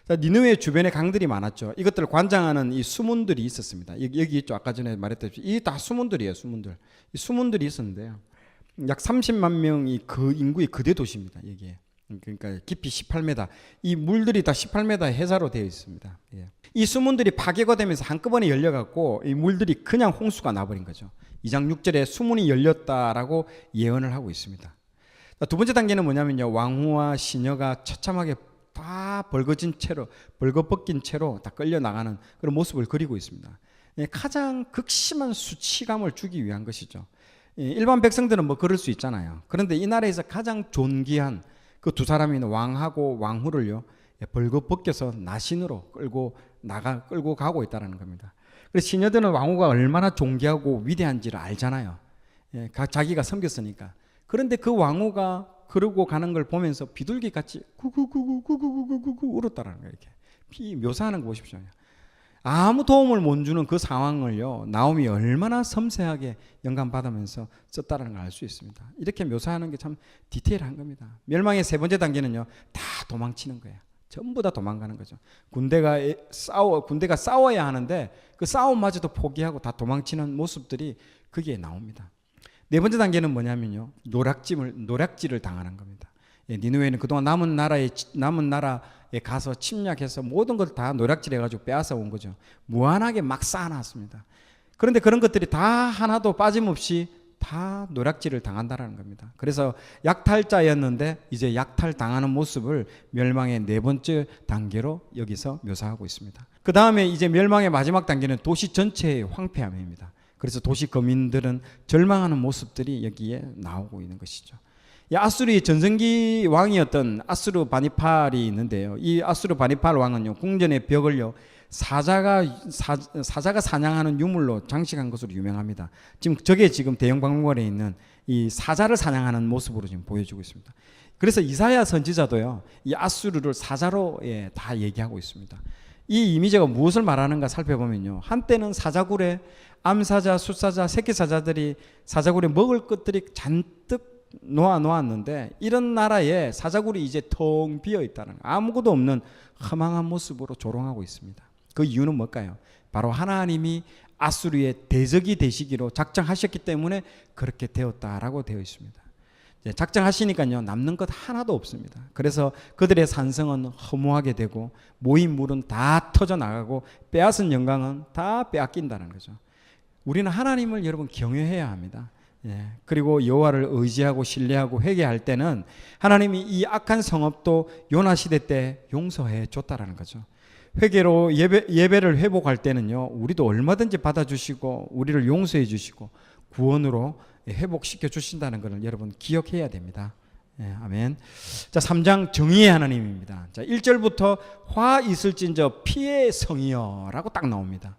니느웨 주변에 강들이 많았죠. 이것들을 관장하는 이 수문들이 있었습니다. 여기 있죠. 아까 전에 말했듯이 이 다 수문들이에요. 수문들. 이 수문들이 있었는데요, 약 30만 명이 그 인구의 거대 도시입니다. 여기에. 그러니까 깊이 18m. 이 물들이 다 18m 해사로 되어 있습니다. 예. 이 수문들이 파괴가 되면서 한꺼번에 열려갖고 이 물들이 그냥 홍수가 나버린 거죠. 2장 6절에 수문이 열렸다라고 예언을 하고 있습니다. 두 번째 단계는 뭐냐면요, 왕후와 시녀가 처참하게 다 벌거벗긴 채로 다 끌려나가는 그런 모습을 그리고 있습니다. 가장 극심한 수치감을 주기 위한 것이죠. 일반 백성들은 뭐 그럴 수 있잖아요. 그런데 이 나라에서 가장 존귀한 그 두 사람인 왕하고 왕후를요, 벌거벗겨서 나신으로 끌고 가고 있다는 겁니다. 그래서 시녀들은 왕후가 얼마나 존귀하고 위대한지를 알잖아요. 자기가 섬겼으니까. 그런데 그 왕후가 그러고 가는 걸 보면서 비둘기 같이 구구구구구구구구구 울었다라는 거예요. 이렇게 묘사하는 거 보십시오. 아무 도움을 못 주는 그 상황을요, 나옴이 얼마나 섬세하게 영감받으면서 썼다는 걸 알 수 있습니다. 이렇게 묘사하는 게 참 디테일한 겁니다. 멸망의 세 번째 단계는요, 다 도망치는 거예요. 전부 다 도망가는 거죠. 군대가 싸워야 하는데 그 싸움마저도 포기하고 다 도망치는 모습들이 거기에 나옵니다. 네 번째 단계는 뭐냐면요, 노략질을 당하는 겁니다. 니느웨는 그동안 남은 나라에 가서 침략해서 모든 걸 다 노략질해가지고 빼앗아 온 거죠. 무한하게 막 쌓아놨습니다. 그런데 그런 것들이 다 하나도 빠짐없이 다 노략질을 당한다라는 겁니다. 그래서 약탈자였는데 이제 약탈당하는 모습을 멸망의 네 번째 단계로 여기서 묘사하고 있습니다. 그 다음에 이제 멸망의 마지막 단계는 도시 전체의 황폐함입니다. 그래서 도시 거민들은 절망하는 모습들이 여기에 나오고 있는 것이죠. 아수르의 전성기 왕이었던 아수르 바니팔이 있는데요. 이 아수르 바니팔 왕은요, 궁전의 벽을요, 사자가 사냥하는 유물로 장식한 것으로 유명합니다. 저게 지금 대형 박물관에 있는 이 사자를 사냥하는 모습으로 지금 보여주고 있습니다. 그래서 이사야 선지자도요, 이 아수르를 사자로 다 얘기하고 있습니다. 이 이미지가 무엇을 말하는가 살펴보면요, 한때는 사자굴에 암사자, 숫사자, 새끼사자들이 사자굴에 먹을 것들이 잔뜩 놓았는데 이런 나라에 사자굴이 이제 텅 비어 있다는, 아무것도 없는 허망한 모습으로 조롱하고 있습니다. 그 이유는 뭘까요? 바로 하나님이 아수르의 대적이 되시기로 작정하셨기 때문에 그렇게 되었다라고 되어 있습니다. 작정하시니까요, 남는 것 하나도 없습니다. 그래서 그들의 산성은 허무하게 되고 모인 물은 다 터져 나가고 빼앗은 영광은 다 빼앗긴다는 거죠. 우리는 하나님을 여러분 경외해야 합니다. 그리고 여호와를 의지하고 신뢰하고 회개할 때는 하나님이 이 악한 성읍도 요나 시대 때 용서해 줬다라는 거죠. 회개로 예배를 회복할 때는요, 우리도 얼마든지 받아주시고 우리를 용서해 주시고 구원으로 회복시켜 주신다는 것을 여러분 기억해야 됩니다. 아멘. 자, 3장 정의의 하나님입니다. 자, 1절부터 화 있을진저 피의 성이여 라고 딱 나옵니다.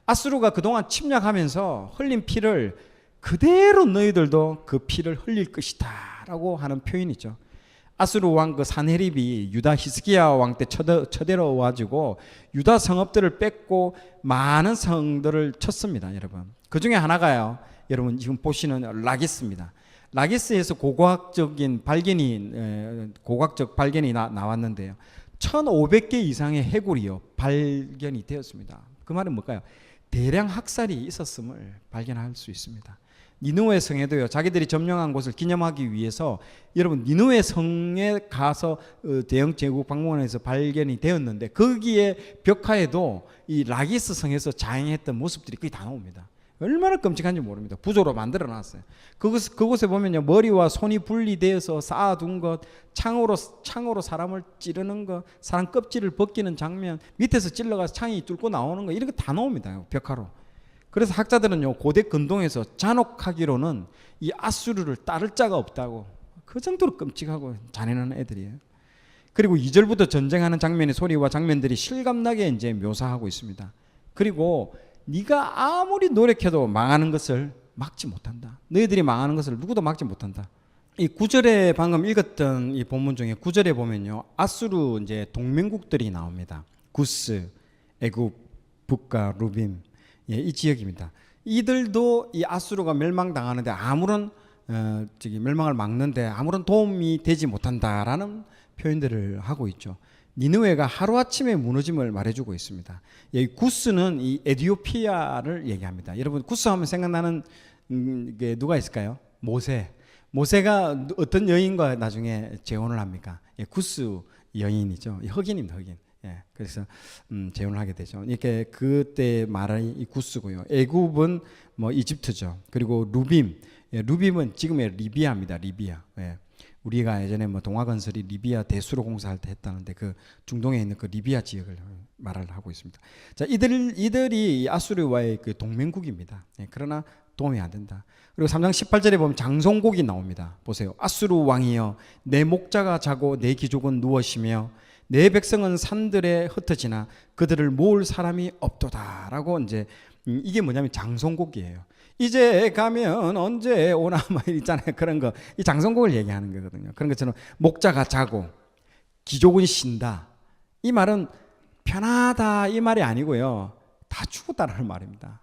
아수르가 그동안 침략하면서 흘린 피를 그대로 너희들도 그 피를 흘릴 것이다 라고 하는 표현이죠. 아수르 왕 그 산헤립이 유다 히스기야 왕 때 쳐들어와가지고 유다 성읍들을 뺏고 많은 성들을 쳤습니다. 여러분, 그 중에 하나가요, 여러분 지금 보시는 라기스입니다. 라기스에서 고고학적 발견이 나왔는데요, 1500개 이상의 해골이요 발견이 되었습니다. 그 말은 뭘까요? 대량 학살이 있었음을 발견할 수 있습니다. 니느웨 성에도요, 자기들이 점령한 곳을 기념하기 위해서 여러분 니느웨 성에 가서 대영 제국 박물관에서 발견이 되었는데 거기에 벽화에도 이 라기스 성에서 자행했던 모습들이 거의 다 나옵니다. 얼마나 끔찍한지 모릅니다. 부조로 만들어 놨어요. 그곳에 보면요, 머리와 손이 분리되어서 쌓아둔 것, 창으로 사람을 찌르는 것, 사람 껍질을 벗기는 장면, 밑에서 찔러가서 창이 뚫고 나오는 거, 이런 거 다 나옵니다. 벽화로. 그래서 학자들은요, 고대 근동에서 잔혹하기로는 이 아수르를 따를 자가 없다고, 그 정도로 끔찍하고 잔인한 애들이에요. 그리고 2절부터 전쟁하는 장면의 소리와 장면들이 실감나게 이제 묘사하고 있습니다. 그리고 네가 아무리 노력해도 망하는 것을 막지 못한다. 너희들이 망하는 것을 누구도 막지 못한다. 이 9절에 방금 읽었던 이 본문 중에 9절에 보면요, 아수르 이제 동맹국들이 나옵니다. 구스, 애굽, 북과 루빔, 이 지역입니다. 이들도 이 아수르가 멸망당하는데 멸망을 막는데 아무런 도움이 되지 못한다라는 표현들을 하고 있죠. 니느웨가 하루아침에 무너짐을 말해주고 있습니다. 이 구스는 이 에티오피아를 얘기합니다. 여러분, 구스 하면 생각나는 게 누가 있을까요? 모세가 어떤 여인과 나중에 재혼을 합니까? 구스 여인이죠. 흑인입니다. 흑인. 그래서 재혼을 하게 되죠. 이렇게 그때 말한 이 구스고요. 애굽은 뭐 이집트죠. 그리고 루빔은 지금의 리비아입니다. 리비아. 우리가 예전에 뭐 동아건설이 리비아 대수로 공사할 때 했다는데 그 중동에 있는 그 리비아 지역을 말을 하고 있습니다. 자, 이들이 아수르와의 그 동맹국입니다. 그러나 도움이 안 된다. 그리고 3장 18절에 보면 장송곡이 나옵니다. 보세요. 아수르 왕이여, 내 목자가 자고 내 귀족은 누워시며 내 백성은 산들에 흩어지나 그들을 모을 사람이 없도다라고 이제 이게 뭐냐면 장송곡이에요. 이제 가면 언제 오나 막 있잖아요. 그런 거, 이 장송곡을 얘기하는 거거든요. 그런 것처럼 목자가 자고 귀족은 쉰다. 이 말은 편하다 이 말이 아니고요. 죽었다라는 말입니다.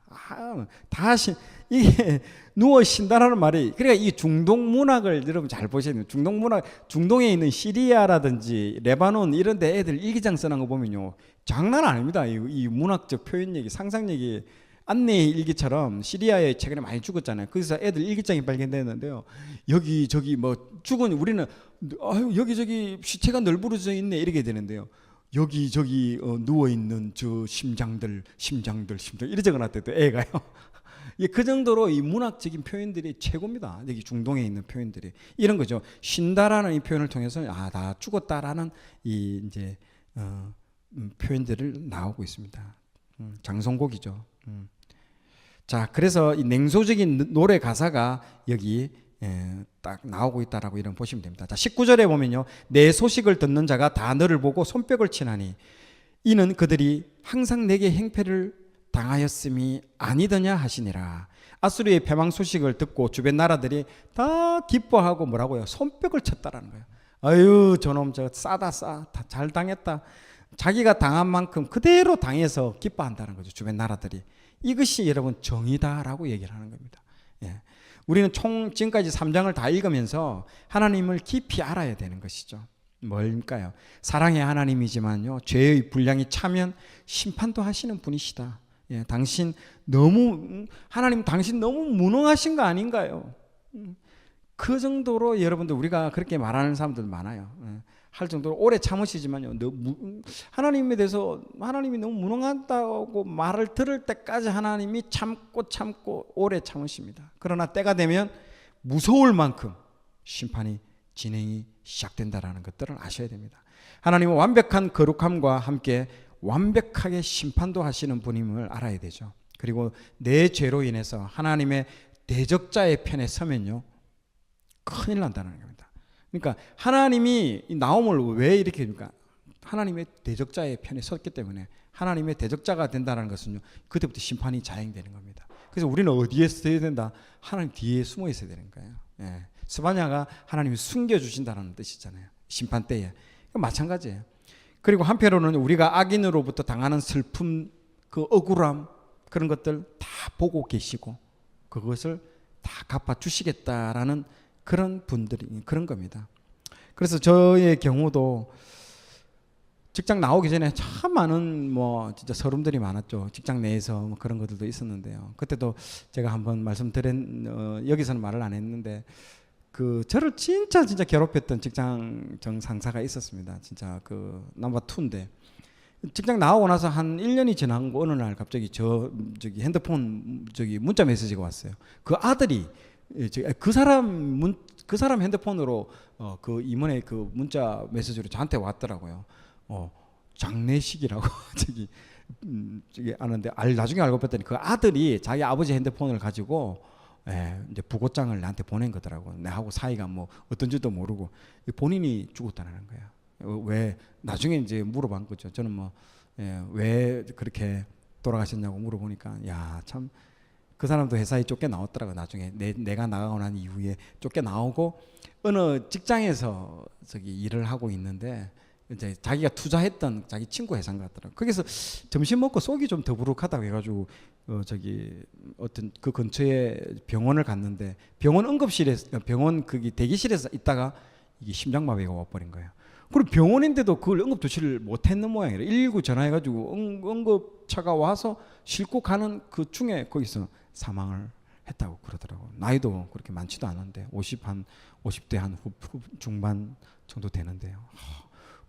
다시 이게 누워 쉰다라는 말이, 그러니까 이 중동 문학을 여러분 잘 보셔야 돼요. 중동 문학, 중동에 있는 시리아라든지 레바논 이런 데 애들 일기장 써놓은 거 보면요, 장난 아닙니다. 이 문학적 표현력이, 상상력이. 안내 일기처럼 시리아에 최근에 많이 죽었잖아요. 거기서 애들 일기장이 발견됐는데요, 여기저기 뭐 죽은, 우리는 여기저기 시체가 널브러져 있네 이렇게 되는데요, 여기저기 누워있는 저 심장들 이렇게 적어놨대요, 애가요. 그 정도로 이 문학적인 표현들이 최고입니다. 여기 중동에 있는 표현들이 이런 거죠. 쉰다라는 이 표현을 통해서 다 죽었다라는 이 이제 표현들을 나오고 있습니다. 장송곡이죠. 자, 그래서 이 냉소적인 노래 가사가 여기 딱 나오고 있다라고 이런 보시면 됩니다. 자, 19절에 보면요, 내 소식을 듣는 자가 다 너를 보고 손뼉을 치나니 이는 그들이 항상 내게 행패를 당하였음이 아니더냐 하시니라. 아수르의 패망 소식을 듣고 주변 나라들이 다 기뻐하고 뭐라고요? 손뼉을 쳤다라는 거예요. 아유, 저놈 저 싸다, 잘 당했다. 자기가 당한 만큼 그대로 당해서 기뻐한다는 거죠, 주변 나라들이. 이것이 여러분 정의다라고 얘기를 하는 겁니다. 예. 우리는 지금까지 3장을 다 읽으면서 하나님을 깊이 알아야 되는 것이죠. 뭘까요? 사랑의 하나님이지만요, 죄의 분량이 차면 심판도 하시는 분이시다. 예, 하나님 당신 너무 무능하신 거 아닌가요? 그 정도로 여러분들, 우리가 그렇게 말하는 사람들 많아요. 예. 할 정도로 오래 참으시지만요, 하나님에 대해서 하나님이 너무 무능하다고 말을 들을 때까지 하나님이 참고 오래 참으십니다. 그러나 때가 되면 무서울 만큼 심판이 진행이 시작된다라는 것들을 아셔야 됩니다. 하나님은 완벽한 거룩함과 함께 완벽하게 심판도 하시는 분임을 알아야 되죠. 그리고 내 죄로 인해서 하나님의 대적자의 편에 서면요, 큰일 난다는 겁니다. 그러니까 하나님이 나옴을 왜 이렇게 합니까? 하나님의 대적자의 편에 섰기 때문에, 하나님의 대적자가 된다는 것은요, 그때부터 심판이 자행되는 겁니다. 그래서 우리는 어디에 서야 된다? 하나님 뒤에 숨어 있어야 되는 거예요. 예. 스바냐가 하나님이 숨겨주신다는 뜻이잖아요, 심판 때에. 마찬가지예요. 그리고 한편으로는 우리가 악인으로부터 당하는 슬픔, 그 억울함, 그런 것들 다 보고 계시고 그것을 다 갚아주시겠다라는 그런 분들이 그런 겁니다. 그래서 저의 경우도 직장 나오기 전에 참 많은 진짜 서름들이 많았죠. 직장 내에서 그런 것들도 있었는데요. 그때도 제가 한번 말씀드린, 여기서는 말을 안 했는데, 저를 진짜 괴롭혔던 직장 정 상사가 있었습니다. 진짜 넘버 2인데, 직장 나오고 나서 한 1년이 지난 어느 날 갑자기 저기 핸드폰 문자 메시지가 왔어요. 그 아들이 그 사람 핸드폰으로 그 임원의 그 문자 메시지로 저한테 왔더라고요. 장례식이라고 저기 아는데, 나중에 알고 봤더니 그 아들이 자기 아버지 핸드폰을 가지고 이제 부고장을 나한테 보낸 거더라고. 내하고 사이가 어떤지도 모르고 본인이 죽었다는 거예요. 왜 나중에 이제 물어본 거죠. 저는 왜 그렇게 돌아가셨냐고 물어보니까, 야, 참 그 사람도 회사에 쫓겨나왔더라고. 나중에 내가 나가고 난 이후에 쫓겨나오고 어느 직장에서 일을 하고 있는데, 이제 자기가 투자했던 자기 친구 회사인 것 같더라고. 거기서 점심 먹고 속이 좀 더부룩하다고 해가지고 어떤 그 근처에 병원을 갔는데, 병원 대기실에서 있다가 이게 심장마비가 와버린 거예요. 그리고 병원인데도 그걸 응급조치를 못했는 모양이래. 119 전화해가지고 응급차가 와서 싣고 가는 그 중에 거기서 사망을 했다고 그러더라고. 나이도 그렇게 많지도 않은데 50대 한 중반 정도 되는데요.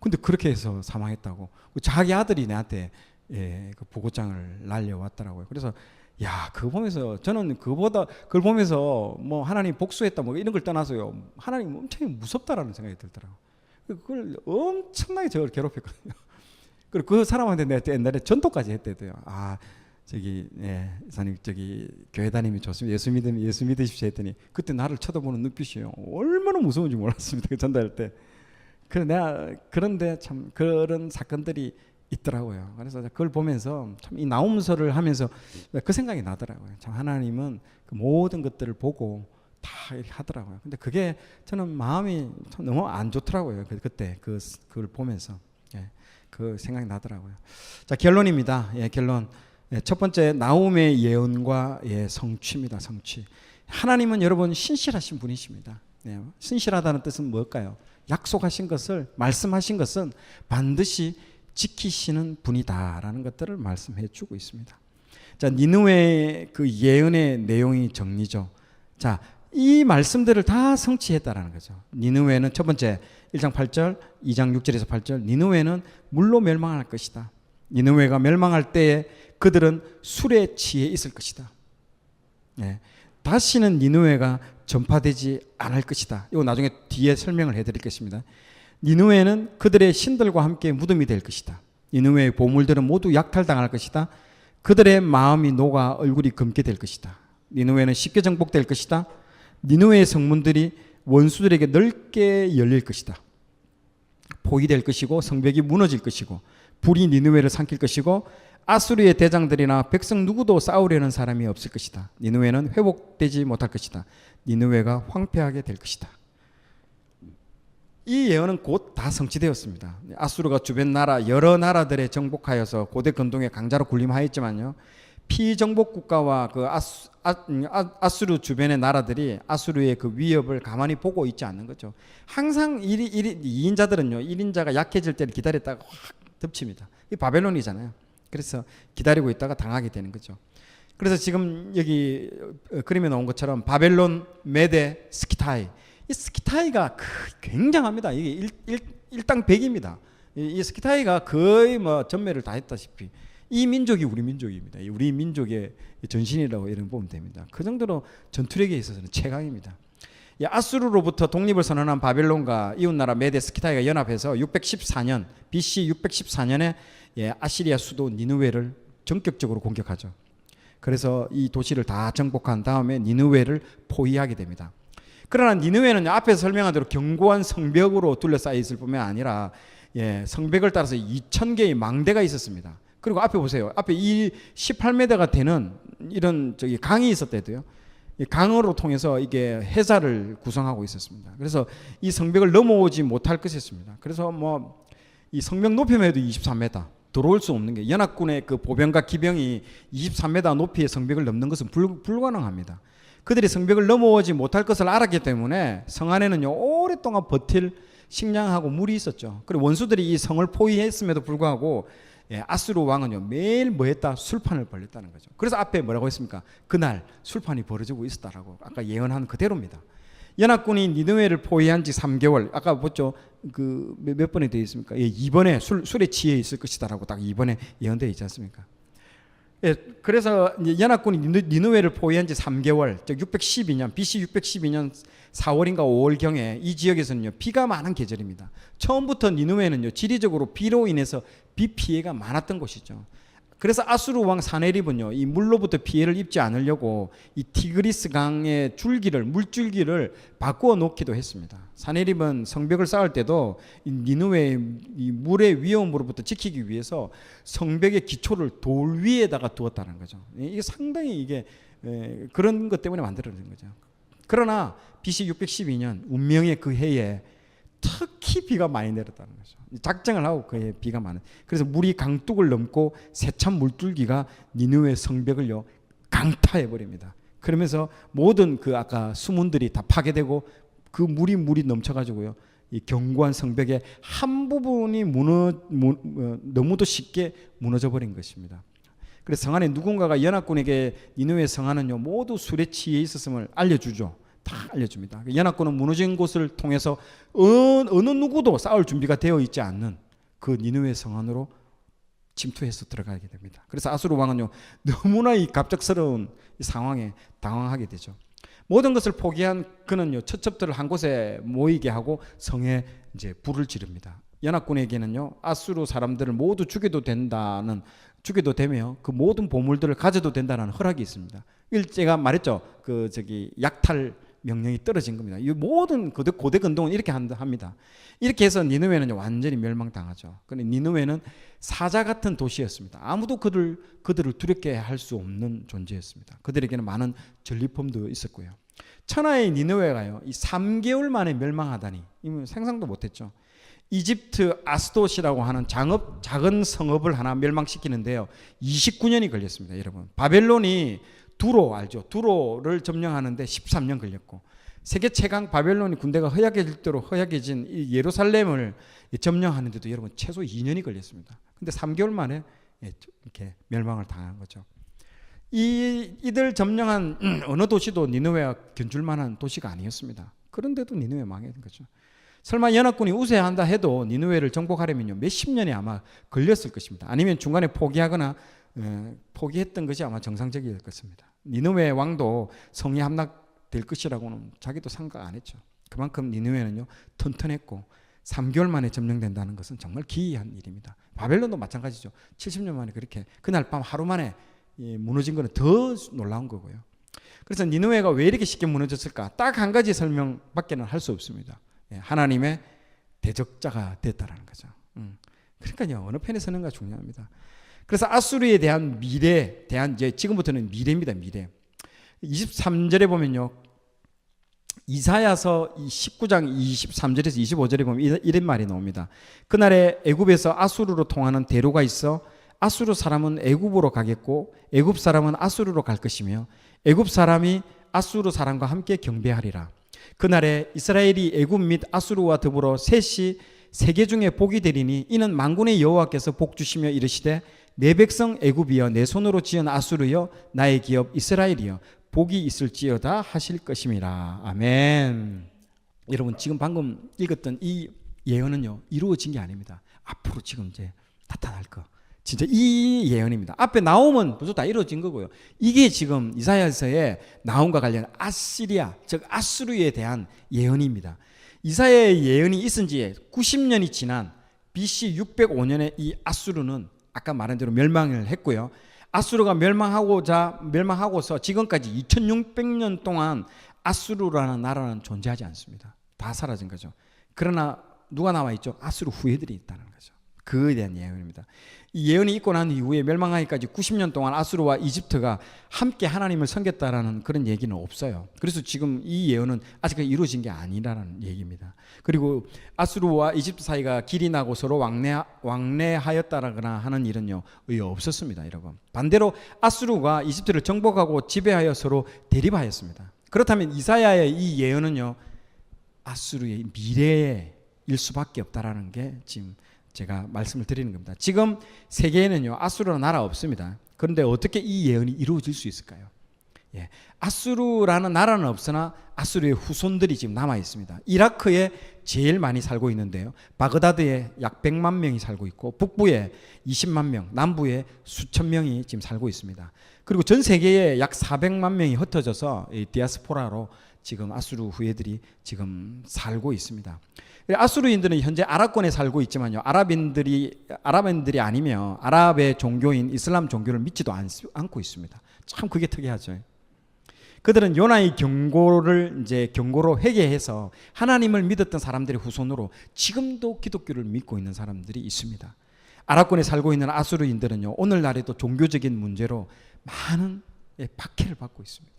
근데 그렇게 해서 사망했다고 자기 아들이 내한테 그 보고장을 날려왔더라고요. 그래서 그거 보면서 저는 그걸 보면서 하나님 복수했다 이런 걸 떠나서요, 하나님 엄청 무섭다라는 생각이 들더라고요. 그걸 엄청나게 저를 괴롭혔거든요. 그리고 그 사람한테 내가 옛날에 전도까지 했대도요. 사님 교회 다니면 좋습니다. 예수 믿으십시오 했더니 그때 나를 쳐다보는 눈빛이요, 얼마나 무서운지 몰랐습니다. 그 전도할 때. 그런데 참 그런 사건들이 있더라고요. 그래서 그걸 보면서 참 이 나홈서를 하면서 그 생각이 나더라고요. 참 하나님은 그 모든 것들을 보고 다 이렇게 하더라고요. 근데 그게 저는 마음이 참 너무 안 좋더라고요. 그때 그걸 보면서 그 생각이 나더라고요. 자, 결론입니다. 결론. 첫 번째 나홈의 예언과 성취입니다. 성취. 하나님은 여러분 신실하신 분이십니다. 신실하다는 뜻은 뭘까요? 약속하신 것을, 말씀하신 것은 반드시 지키시는 분이다라는 것들을 말씀해 주고 있습니다. 자, 니느웨의 그 예언의 내용이 정리죠. 자, 이 말씀들을 다 성취했다라는 거죠. 니느웨는 첫 번째 1장 8절, 2장 6절에서 8절, 니느웨는 물로 멸망할 것이다. 니느웨가 멸망할 때에 그들은 술에 취해 있을 것이다. 다시는 니느웨가 전파되지 않을 것이다. 이거 나중에 뒤에 설명을 해드리겠습니다. 니느웨는 그들의 신들과 함께 무덤이 될 것이다. 니느웨의 보물들은 모두 약탈당할 것이다. 그들의 마음이 녹아 얼굴이 검게 될 것이다. 니느웨는 쉽게 정복될 것이다. 니느웨의 성문들이 원수들에게 넓게 열릴 것이다. 포위될 것이고 성벽이 무너질 것이고 불이 니느웨를 삼킬 것이고 아수르의 대장들이나 백성 누구도 싸우려는 사람이 없을 것이다. 니느웨는 회복되지 못할 것이다. 니느웨가 황폐하게 될 것이다. 이 예언은 곧 다 성취되었습니다. 아수르가 주변 나라 여러 나라들에 정복하여서 고대 근동의 강자로 군림하였지만요, 피정복 국가와 그 아수르 주변의 나라들이 아수르의 그 위협을 가만히 보고 있지 않는 거죠. 항상 2인자들은요 1인자가 약해질 때를 기다렸다가 확 덮칩니다. 이 바벨론이잖아요. 그래서 기다리고 있다가 당하게 되는 거죠. 그래서 지금 여기 그림에 나온 것처럼 바벨론, 메데, 스키타이, 이 스키타이가 굉장합니다. 이게 일당백입니다. 이 스키타이가 거의 뭐 전멸을 다 했다시피 이 민족이 우리 민족입니다. 우리 민족의 전신이라고 이런 보면 됩니다. 그 정도로 전투력에 있어서는 최강입니다. 아수르로부터 독립을 선언한 바벨론과 이웃나라 메데 스키타이가 연합해서 614년 BC 614년에 아시리아 수도 니느웨를 전격적으로 공격하죠. 그래서 이 도시를 다 정복한 다음에 니느웨를 포위하게 됩니다. 그러나 니느웨는 앞에서 설명한 대로 견고한 성벽으로 둘러싸여 있을 뿐만 아니라 성벽을 따라서 2,000개의 망대가 있었습니다. 그리고 앞에 보세요. 앞에 이 18m가 되는 이런 강이 있었대도요. 강으로 통해서 이게 해자를 구성하고 있었습니다. 그래서 이 성벽을 넘어오지 못할 것이었습니다. 그래서 뭐 이 성벽 높이만 해도 23m, 들어올 수 없는 게, 연합군의 그 보병과 기병이 23m 높이의 성벽을 넘는 것은 불가능합니다. 그들이 성벽을 넘어오지 못할 것을 알았기 때문에 성 안에는요 오랫동안 버틸 식량하고 물이 있었죠. 그리고 원수들이 이 성을 포위했음에도 불구하고 아수르 왕은요 매일 뭐 했다? 술판을 벌였다는 거죠. 그래서 앞에 뭐라고 했습니까? 그날 술판이 벌어지고 있었다라고 아까 예언한 그대로입니다. 연합군이 니느웨를 포위한 지 3개월, 아까 보죠? 그 몇 번에 되어 있습니까? 2번에 술에 취해 있을 것이다라고 딱 2번에 예언되어 있지 않습니까? 그래서 연합군이 니느웨를 포위한 지 3개월, 즉 612년 BC 612년 4월인가 5월경에 이 지역에서는요 비가 많은 계절입니다. 처음부터 니느웨는요 지리적으로 비로 인해서 비 피해가 많았던 곳이죠. 그래서 아수르 왕 사네립은요 이 물로부터 피해를 입지 않으려고 이 티그리스 강의 물줄기를 바꾸어 놓기도 했습니다. 사네립은 성벽을 쌓을 때도 이 니느웨의 이 물의 위험으로부터 지키기 위해서 성벽의 기초를 돌 위에다가 두었다는 거죠. 이게 상당히 이게 그런 것 때문에 만들어진 거죠. 그러나 BC 612년 운명의 그 해에 특히 비가 많이 내렸다는 거죠. 작정을 하고 그 해에 비가 많은. 그래서 물이 강둑을 넘고 세찬 물줄기가 니느웨 성벽을요 강타해 버립니다. 그러면서 모든 그 아까 수문들이 다 파괴되고 그 물이 넘쳐가지고요 이 견고한 성벽의 한 부분이 너무도 쉽게 무너져 버린 것입니다. 그래서 성 안에 누군가가 연합군에게 니느웨 성안은요 모두 술에 취해 있었음을 알려주죠. 다 알려줍니다. 연합군은 무너진 곳을 통해서 어느 누구도 싸울 준비가 되어 있지 않는 그 니느웨 성안으로 침투해서 들어가게 됩니다. 그래서 아수르 왕은요 너무나 이 갑작스러운 이 상황에 당황하게 되죠. 모든 것을 포기한 그는요 처첩들을 한 곳에 모이게 하고 성에 이제 불을 지릅니다. 연합군에게는요 아수르 사람들을 모두 죽여도 되며 그 모든 보물들을 가져도 된다는 허락이 있습니다. 제가 말했죠. 약탈 명령이 떨어진 겁니다. 이 모든 고대 근동은 이렇게 합니다. 이렇게 해서 니느웨는 완전히 멸망당하죠. 그런데 니느웨는 사자 같은 도시였습니다. 아무도 그들을 두렵게 할 수 없는 존재였습니다. 그들에게는 많은 전리품도 있었고요. 천하의 니느웨가요, 이 3개월 만에 멸망하다니, 이건 상상도 못했죠. 이집트 아스돗이라고 하는 작은 성읍을 하나 멸망시키는데요. 29년이 걸렸습니다, 여러분. 바벨론이 두로 알죠? 두로를 점령하는데 13년 걸렸고, 세계 최강 바벨론이 군대가 허약해진 이 예루살렘을 점령하는데도 여러분 최소 2년이 걸렸습니다. 근데 3개월 만에 이렇게 멸망을 당한 거죠. 이들 점령한 어느 도시도 니느웨와 견줄 만한 도시가 아니었습니다. 그런데도 니느웨 망한 거죠. 설마 연합군이 우세한다 해도 니느웨를 정복하려면요 몇십 년이 아마 걸렸을 것입니다. 아니면 중간에 포기하거나 포기했던 것이 아마 정상적일 것입니다. 니느웨 왕도 성에 함락될 것이라고는 자기도 생각 안 했죠. 그만큼 니느웨는요 튼튼했고 3개월 만에 점령된다는 것은 정말 기이한 일입니다. 바벨론도 마찬가지죠. 70년 만에 그렇게 그날 밤 하루 만에 무너진 것은 더 놀라운 거고요. 그래서 니느웨가 왜 이렇게 쉽게 무너졌을까? 딱 한 가지 설명밖에는 할 수 없습니다. 하나님의 대적자가 됐다라는 거죠. 그러니까요 어느 편에 서는가 중요합니다. 그래서 아수르에 대한 미래에 대한 이제 지금부터는 미래입니다. 미래. 23절에 보면요 이사야서 19장 23절에서 25절에 보면 이런 말이 나옵니다. 그날에 애굽에서 아수르로 통하는 대로가 있어 아수르 사람은 애굽으로 가겠고 애굽 사람은 아수르로 갈 것이며 애굽 사람이 아수르 사람과 함께 경배하리라. 그날에 이스라엘이 애굽 및 아수르와 더불어 셋이 세계 중에 복이 되리니 이는 만군의 여호와께서 복 주시며 이르시되 내 백성 애굽이여 내 손으로 지은 아수르여 나의 기업 이스라엘이여 복이 있을지어다 하실 것임이라. 아멘. 여러분 지금 방금 읽었던 이 예언은요 이루어진 게 아닙니다. 앞으로 지금 이제 나타날 거. 진짜 이 예언입니다. 앞에 나오면 벌써 다 이루어진 거고요. 이게 지금 이사야서에 나온과 관련 아시리아, 즉 아수르에 대한 예언입니다. 이사야의 예언이 있은 지 90년이 지난 BC 605년에 이 아수르는 아까 말한 대로 멸망을 했고요. 아수르가 멸망하고서 지금까지 2600년 동안 아수르라는 나라는 존재하지 않습니다. 다 사라진 거죠. 그러나 누가 나와 있죠? 아수르 후예들이 있다는 거죠. 그에 대한 예언입니다. 이 예언이 있고 난 이후에 멸망하기까지 90년 동안 아수르와 이집트가 함께 하나님을 섬겼다라는 그런 얘기는 없어요. 그래서 지금 이 예언은 아직까지 이루어진 게 아니라는 얘기입니다. 그리고 아수르와 이집트 사이가 길이 나고 서로 왕래하였다거나 하는 일은요 없었습니다, 여러분. 반대로 아수르가 이집트를 정복하고 지배하여 서로 대립하였습니다. 그렇다면 이사야의 이 예언은요 아수르의 미래일 수밖에 없다라는 게 지금 제가 말씀을 드리는 겁니다. 지금 세계에는요 아수르라는 나라 없습니다. 그런데 어떻게 이 예언이 이루어질 수 있을까요? 아수르라는 나라는 없으나 아수르의 후손들이 지금 남아 있습니다. 이라크에 제일 많이 살고 있는데요. 바그다드에 약 100만 명이 살고 있고 북부에 20만 명, 남부에 수천 명이 지금 살고 있습니다. 그리고 전 세계에 약 400만 명이 흩어져서 디아스포라로 지금 아수르 후예들이 지금 살고 있습니다. 아수르인들은 현재 아랍권에 살고 있지만요. 아랍인들이 아니면 아랍의 종교인 이슬람 종교를 믿지도 않고 있습니다. 참 그게 특이하죠. 그들은 요나의 경고로 회개해서 하나님을 믿었던 사람들의 후손으로 지금도 기독교를 믿고 있는 사람들이 있습니다. 아랍권에 살고 있는 아수르인들은요. 오늘날에도 종교적인 문제로 많은 박해를 받고 있습니다.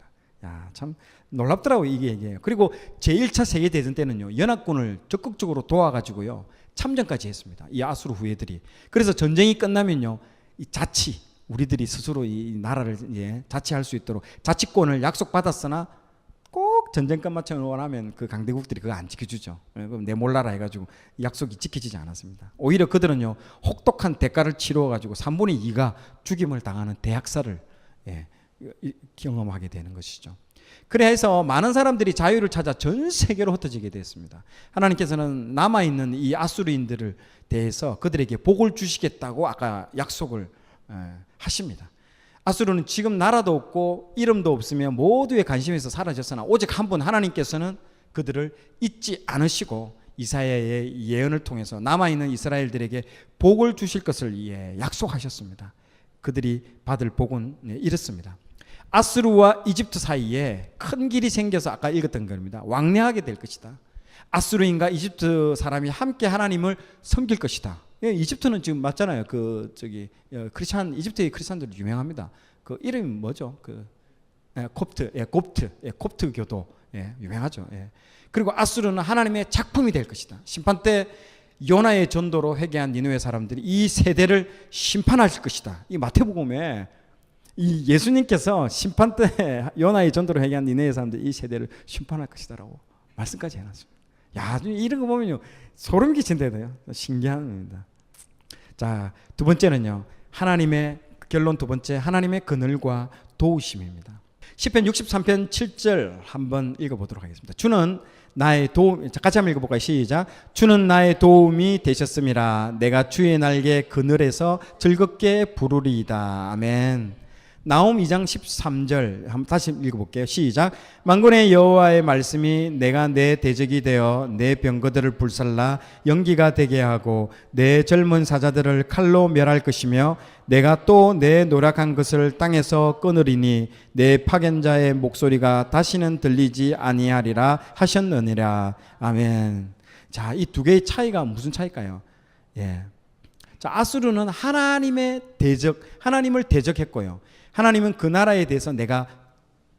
참 놀랍더라고요, 이게 얘기예요. 그리고 제1차 세계대전 때는요, 연합군을 적극적으로 도와가지고요, 참전까지 했습니다. 이 아수르 후예들이. 그래서 전쟁이 끝나면요, 이 우리들이 스스로 이 나라를 자치할 수 있도록 자치권을 약속받았으나 꼭 전쟁 끝마치고 원하면 그 강대국들이 그거 안 지켜주죠. 그럼 내 몰라라 해가지고 약속이 지켜지지 않았습니다. 오히려 그들은요, 혹독한 대가를 치러가지고 3분의 2가 죽임을 당하는 대학살을 경험하게 되는 것이죠. 그래서 많은 사람들이 자유를 찾아 전 세계로 흩어지게 됐습니다. 하나님께서는 남아있는 이 아수르인들을 대해서 그들에게 복을 주시겠다고 아까 약속을 하십니다. 아수르는 지금 나라도 없고 이름도 없으며 모두의 관심에서 사라졌으나 오직 한 분 하나님께서는 그들을 잊지 않으시고 이사야의 예언을 통해서 남아있는 이스라엘들에게 복을 주실 것을 약속하셨습니다. 그들이 받을 복은 이렇습니다. 아수르와 이집트 사이에 큰 길이 생겨서 아까 읽었던 겁니다. 왕래하게 될 것이다. 아수르인과 이집트 사람이 함께 하나님을 섬길 것이다. 이집트는 지금 맞잖아요. 이집트의 크리스찬들이 유명합니다. 그 이름이 뭐죠? 콥트 교도 유명하죠. 그리고 아수르는 하나님의 작품이 될 것이다. 심판 때 요나의 전도로 회개한 니느웨 사람들이 이 세대를 심판하실 것이다. 이 마태복음에 이 예수님께서 심판 때 요나의 전도로 회개한 니느웨 사람들이 이 세대를 심판할 것이다라고 말씀까지 해놨습니다. 야, 이런 거 보면요 소름 끼친대요. 신기한 겁니다. 자, 두 번째는요. 하나님의 결론 두 번째, 하나님의 그늘과 도우심입니다. 시편 63편 7절 한번 읽어보도록 하겠습니다. 주는 나의 도움, 같이 한번 읽어볼까요? 시작. 주는 나의 도움이 되셨음이라. 내가 주의 날개 그늘에서 즐겁게 부르리이다. 아멘. 나홈 2장 13절 한번 다시 읽어볼게요. 시작. 만군의 여호와의 말씀이 내가 내 대적이 되어 내 병거들을 불살라 연기가 되게 하고 내 젊은 사자들을 칼로 멸할 것이며 내가 또 내 노력한 것을 땅에서 끊으리니 내 파견자의 목소리가 다시는 들리지 아니하리라 하셨느니라. 아멘. 자, 이 두 개의 차이가 무슨 차이일까요? 예. 자, 아수르는 하나님의 대적, 하나님을 대적했고요. 하나님은 그 나라에 대해서 내가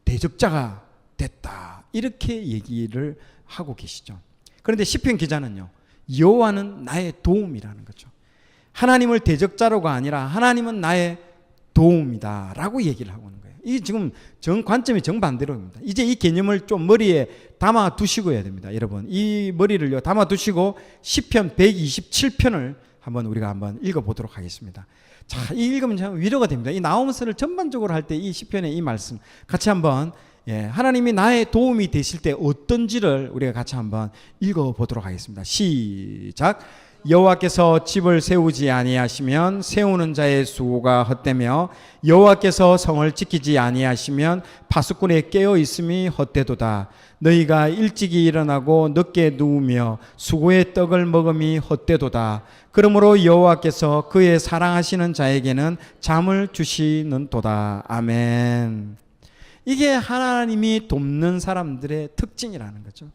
대적자가 됐다. 이렇게 얘기를 하고 계시죠. 그런데 시편 기자는요. 여호와는 나의 도움이라는 거죠. 하나님을 대적자로가 아니라 하나님은 나의 도움이다 라고 얘기를 하고 있는 거예요. 이게 지금 관점이 정반대로입니다. 이제 이 개념을 좀 머리에 담아 두시고 해야 됩니다. 여러분 이 머리를요 담아 두시고 시편 127편을 우리가 한번 읽어보도록 하겠습니다. 자, 이 읽으면 참 위로가 됩니다. 이 나홈서를 전반적으로 할 때 이 시편의 이 말씀 같이 한번 하나님이 나의 도움이 되실 때 어떤지를 우리가 같이 한번 읽어보도록 하겠습니다. 시작. 여호와께서 집을 세우지 아니하시면 세우는 자의 수고가 헛되며 여호와께서 성을 지키지 아니하시면 파수꾼의 깨어 있음이 헛되도다. 너희가 일찍이 일어나고 늦게 누우며 수고의 떡을 먹음이 헛되도다. 그러므로 여호와께서 그의 사랑하시는 자에게는 잠을 주시는도다. 아멘. 이게 하나님이 돕는 사람들의 특징이라는 거죠.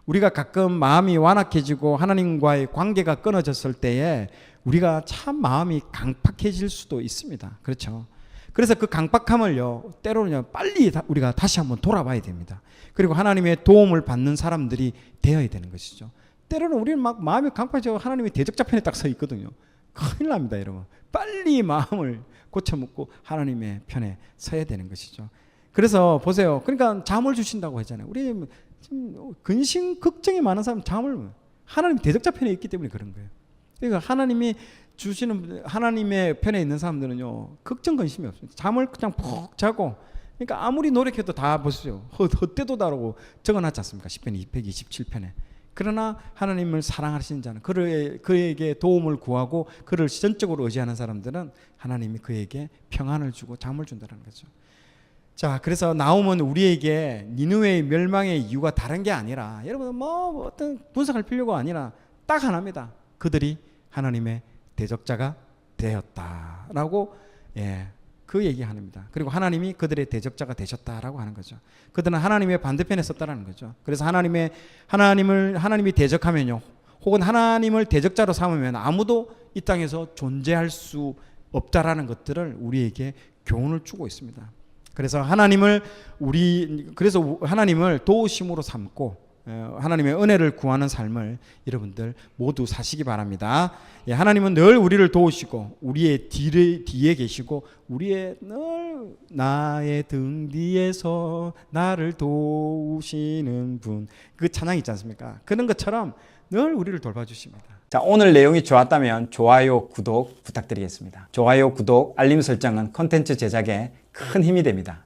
우리가 가끔 마음이 완악해지고 하나님과의 관계가 끊어졌을 때에 우리가 참 마음이 강팍해질 수도 있습니다. 그렇죠? 그래서 그 강팍함을요 때로는요 빨리 우리가 다시 한번 돌아봐야 됩니다. 그리고 하나님의 도움을 받는 사람들이 되어야 되는 것이죠. 때로는 우리는 막 마음이 강팍해지고 하나님의 대적자 편에 딱 서 있거든요. 큰일 납니다, 여러분. 빨리 마음을 고쳐먹고 하나님의 편에 서야 되는 것이죠. 그래서 보세요. 그러니까 잠을 주신다고 했잖아요. 우리 지금 근심 걱정이 많은 사람 잠을 하나님 대적자 편에 있기 때문에 그런 거예요. 그러니까 하나님이 주시는 하나님의 편에 있는 사람들은요 걱정 근심이 없습니다. 잠을 그냥 푹 자고 그러니까 아무리 노력해도 다 보세요. 헛되도다라고 적어놨지 않습니까? 시편 127편에. 그러나 하나님을 사랑하시는 자는 그에게 도움을 구하고 그를 전적으로 의지하는 사람들은 하나님이 그에게 평안을 주고 잠을 준다는 거죠. 자, 그래서 나홈은 우리에게 니느웨의 멸망의 이유가 다른 게 아니라 여러분 뭐 어떤 분석할 필요가 아니라 딱 하나입니다. 그들이 하나님의 대적자가 되었다라고 그 얘기합니다. 그리고 하나님이 그들의 대적자가 되셨다라고 하는 거죠. 그들은 하나님의 반대편에 섰다라는 거죠. 그래서 하나님이 대적하면요, 혹은 하나님을 대적자로 삼으면 아무도 이 땅에서 존재할 수 없다라는 것들을 우리에게 교훈을 주고 있습니다. 그래서 하나님을 도우심으로 삼고 하나님의 은혜를 구하는 삶을 여러분들 모두 사시기 바랍니다. 하나님은 늘 우리를 도우시고 우리의 뒤에 계시고 우리의 늘 나의 등 뒤에서 나를 도우시는 분, 그 찬양 있지 않습니까? 그런 것처럼 늘 우리를 돌봐주십니다. 자, 오늘 내용이 좋았다면 좋아요, 구독 부탁드리겠습니다. 좋아요, 구독, 알림 설정은 콘텐츠 제작에 큰 힘이 됩니다.